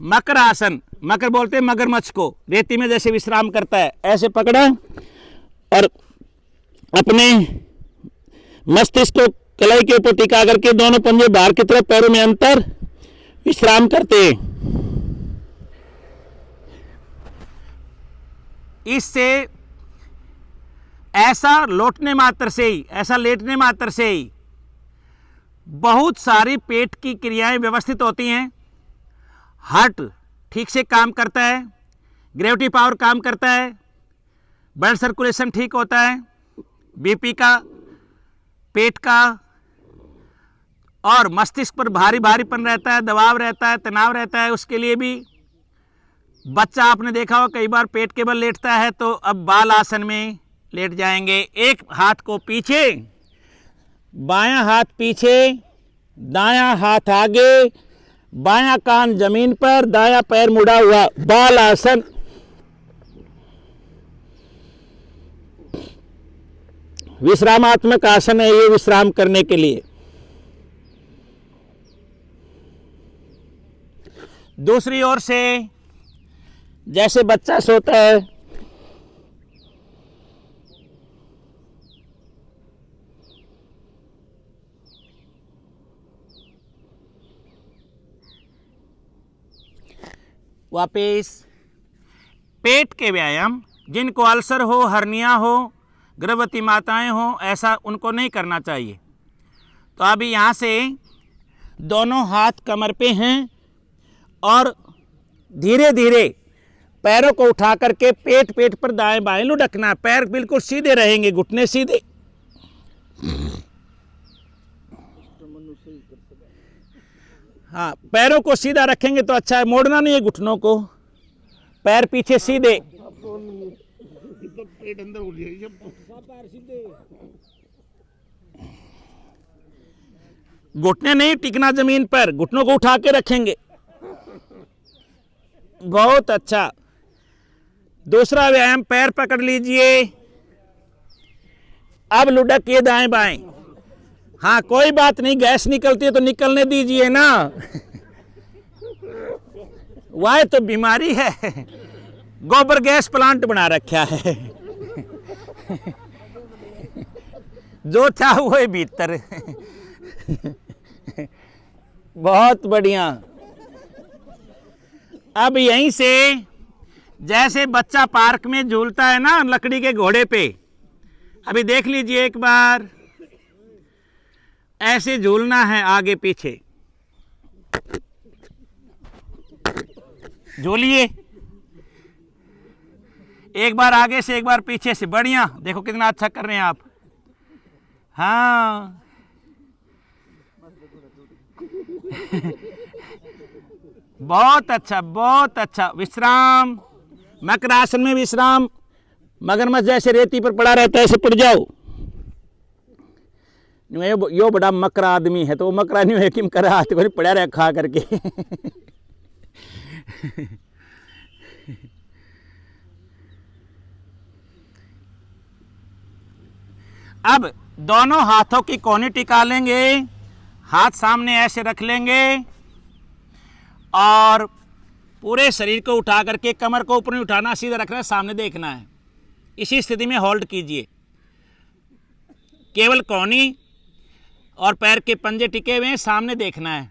मकर आसन। मकर बोलते हैं मगरमच्छ को, रेती में जैसे विश्राम करता है, ऐसे पकड़ा और अपने मस्तिष्क को कलाई के ऊपर टिका करके दोनों पंजे बाहर की तरफ, पैरों में अंतर, विश्राम करते। इससे ऐसा लौटने मात्र से ही, ऐसा लेटने मात्र से ही बहुत सारी पेट की क्रियाएं व्यवस्थित होती हैं। हार्ट ठीक से काम करता है, ग्रेविटी पावर काम करता है, ब्लड सर्कुलेशन ठीक होता है, बीपी का, पेट का, और मस्तिष्क पर भारी भारीपन रहता है, दबाव रहता है, तनाव रहता है, उसके लिए भी। बच्चा आपने देखा हो कई बार पेट के बल लेटता है, तो अब बाल आसन में लेट जाएंगे। एक हाथ को पीछे, बायां हाथ पीछे, दायां हाथ आगे, बायां कान जमीन पर, दायां पैर मुड़ा हुआ, बाल आसन। विश्रामात्मक आसन है ये, विश्राम करने के लिए। दूसरी ओर से जैसे बच्चा सोता है, वापिस पेट के व्यायाम, जिनको अल्सर हो, हर्निया हो, गर्भवती माताएं हो, ऐसा उनको नहीं करना चाहिए। तो अभी यहाँ से दोनों हाथ कमर पे हैं और धीरे धीरे पैरों को उठा करके पेट पर दाएं बाएं लुढ़कना। पैर बिल्कुल सीधे रहेंगे, घुटने सीधे। हाँ, पैरों को सीधा रखेंगे तो अच्छा है, मोड़ना नहीं है घुटनों को, पैर पीछे सीधे। पेट अंदर हो जाएगी, पैर सीधे, घुटने नहीं टिकना जमीन पर, घुटनों को उठा के रखेंगे। बहुत अच्छा। दूसरा व्यायाम, पैर पकड़ लीजिए, अब लुढ़किए दाएं बाएं। हाँ, कोई बात नहीं, गैस निकलती है तो निकलने दीजिए ना, वह तो बीमारी है, गोबर गैस प्लांट बना रखा है, जो चाहो वो भीतर। बहुत बढ़िया। अब यहीं से जैसे बच्चा पार्क में झूलता है ना लकड़ी के घोड़े पे, अभी देख लीजिए एक बार, ऐसे झूलना है आगे पीछे। झूलिए, एक बार आगे से एक बार पीछे से। बढ़िया, देखो कितना अच्छा कर रहे हैं आप। हाँ बहुत अच्छा, बहुत अच्छा। विश्राम, मकरासन में विश्राम। मगरमच्छ जैसे रेती पर पड़ा रहता है, ऐसे पड़ जाओ। यो बड़ा मकरा आदमी है, तो वो मकरा नहीं है कि करा हाथ को पड़ा रहा खा करके। अब दोनों हाथों की कोहनी टिका लेंगे हाथ सामने ऐसे रख लेंगे और पूरे शरीर को उठा करके कमर को ऊपर नहीं उठाना, सीधा रखना है, सामने देखना है। इसी स्थिति में होल्ड कीजिए। केवल कोहनी और पैर के पंजे टिके हुए हैं, सामने देखना है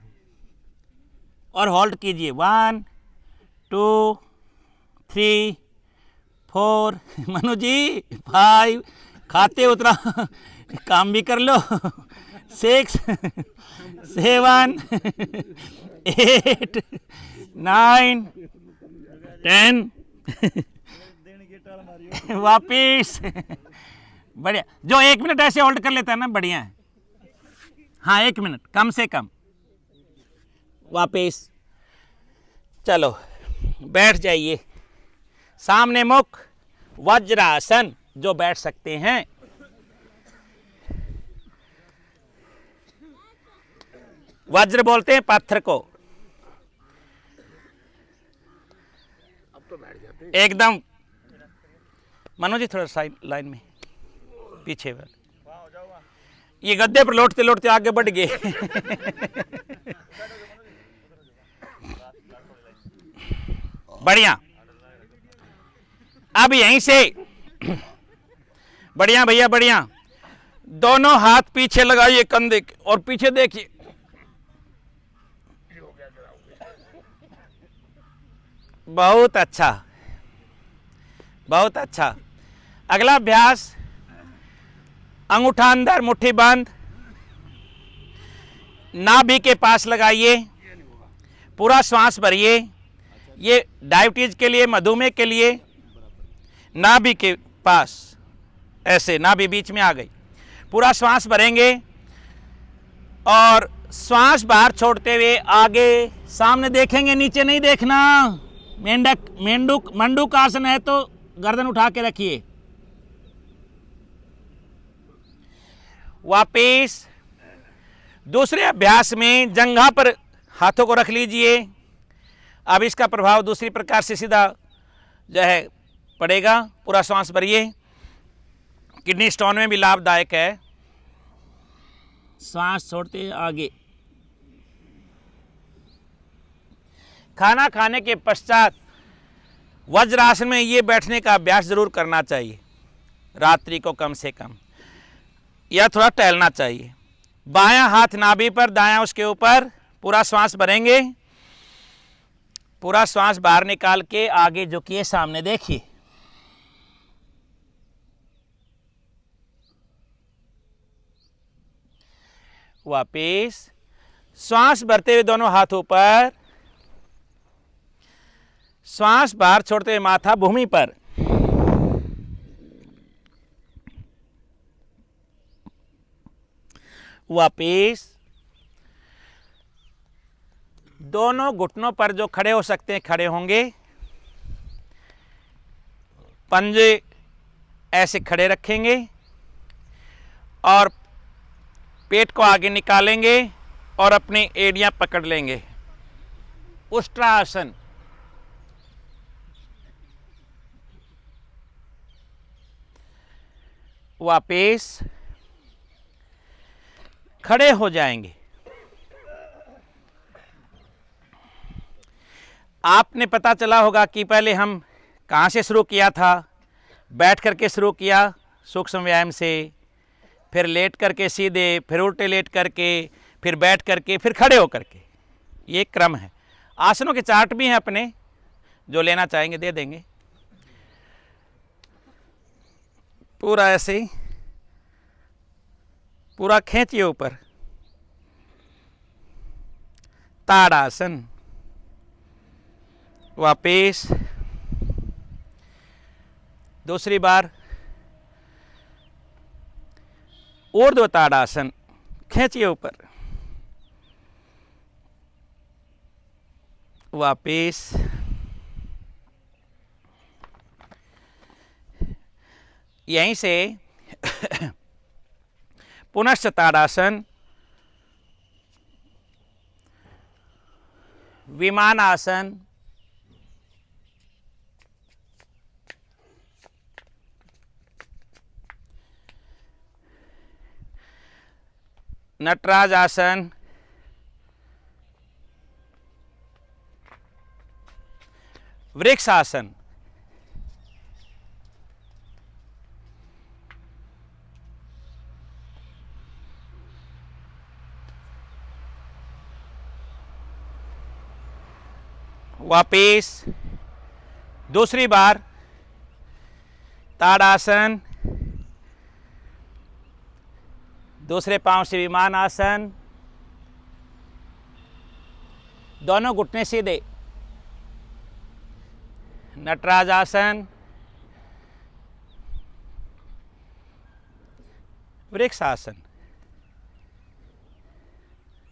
और होल्ड कीजिए। 1 2 3 4 मनु जी 5, खाते उतरा काम भी कर लो, 6 7 8 9 10 वापिस। बढ़िया, जो 1 मिनट ऐसे होल्ड कर लेता है ना, बढ़िया है। हाँ 1 मिनट कम से कम। वापिस चलो बैठ जाइए, सामने मुख, वज्रासन जो बैठ सकते हैं। वज्र बोलते हैं पत्थर को। अब तो बैठ जाते एकदम मनो जी थोड़ा साइड लाइन में पीछे वाले, ये गद्दे पर लौटते लौटते आगे बढ़ गए। बढ़िया, अब यहीं से बढ़िया भैया बढ़िया, दोनों हाथ पीछे लगाइए कंधे के और पीछे देखिए। बहुत अच्छा, बहुत अच्छा। अगला अभ्यास, अंगूठा अंदर, मुट्ठी बंद, नाभि के पास लगाइए, पूरा श्वास भरिए। ये डायबिटीज के लिए, मधुमेह के लिए, नाभि के पास ऐसे, नाभि बीच में आ गई, पूरा श्वास भरेंगे और श्वास बाहर छोड़ते हुए आगे सामने देखेंगे, नीचे नहीं देखना। मंडूक आसन है तो गर्दन उठा के रखिए। वापिस दूसरे अभ्यास में जंघा पर हाथों को रख लीजिए। अब इसका प्रभाव दूसरी प्रकार से सीधा जो है पड़ेगा। पूरा श्वास भरिए, किडनी स्टोन में भी लाभदायक है। श्वास छोड़ते आगे। खाना खाने के पश्चात वज्रासन में ये बैठने का अभ्यास जरूर करना चाहिए, रात्रि को कम से कम, या थोड़ा टहलना चाहिए। बायां हाथ नाभि पर, दायां उसके ऊपर, पूरा श्वास भरेंगे। पूरा श्वास बाहर निकाल के आगे झुकिए, सामने देखिए। वापिस श्वास भरते हुए दोनों हाथ ऊपर, श्वास बाहर छोड़ते हुए माथा भूमि पर। वापिस दोनों घुटनों पर जो खड़े हो सकते हैं खड़े होंगे, पंजे ऐसे खड़े रखेंगे और पेट को आगे निकालेंगे और अपनी एड़ियां पकड़ लेंगे। उष्ट्रासन। वापिस खड़े हो जाएंगे। आपने पता चला होगा कि पहले हम कहाँ से शुरू किया था। बैठ करके शुरू किया सूक्ष्म व्यायाम से, फिर लेट करके सीधे, फिर उल्टे लेट करके, फिर बैठ करके, फिर खड़े हो करके। ये क्रम है। आसनों के चार्ट भी हैं अपने, जो लेना चाहेंगे दे देंगे। पूरा ऐसे ही पूरा खींचिए ऊपर। ताड़ासन। वापिस दूसरी बार ऊर्ध्व ताड़ासन, खींचिए ऊपर। वापिस यहीं से पुनश्च ताड़ासन, विमानासन, नटराज आसन, वृक्षासन, वापिस दूसरी बार ताड़ासन, दूसरे पांव से विमान आसन, दोनों घुटने सीधे, नटराज आसन, वृक्षासन,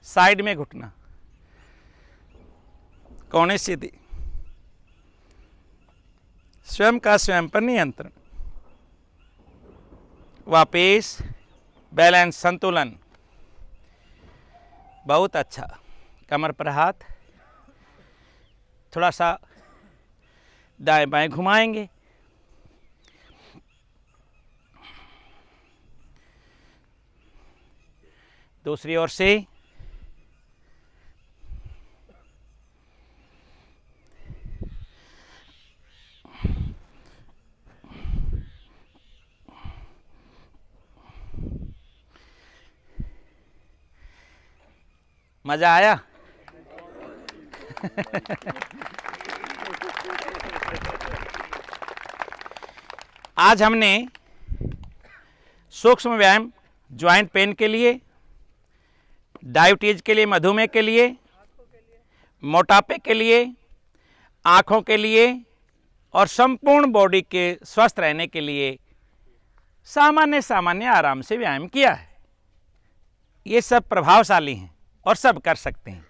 साइड में घुटना, कोने सीधी, स्वयं का स्वयं पर नियंत्रण, वापिस बैलेंस, संतुलन। बहुत अच्छा। कमर पर हाथ, थोड़ा सा दाएं बाएं घुमाएंगे, दूसरी ओर से, मजा आया? आज हमने सूक्ष्म व्यायाम ज्वाइंट पेन के लिए, डायबिटीज के लिए, मधुमेह के लिए, मोटापे के लिए, आँखों के लिए और संपूर्ण बॉडी के स्वस्थ रहने के लिए सामान्य आराम से व्यायाम किया है। ये सब प्रभावशाली हैं और सब कर सकते हैं।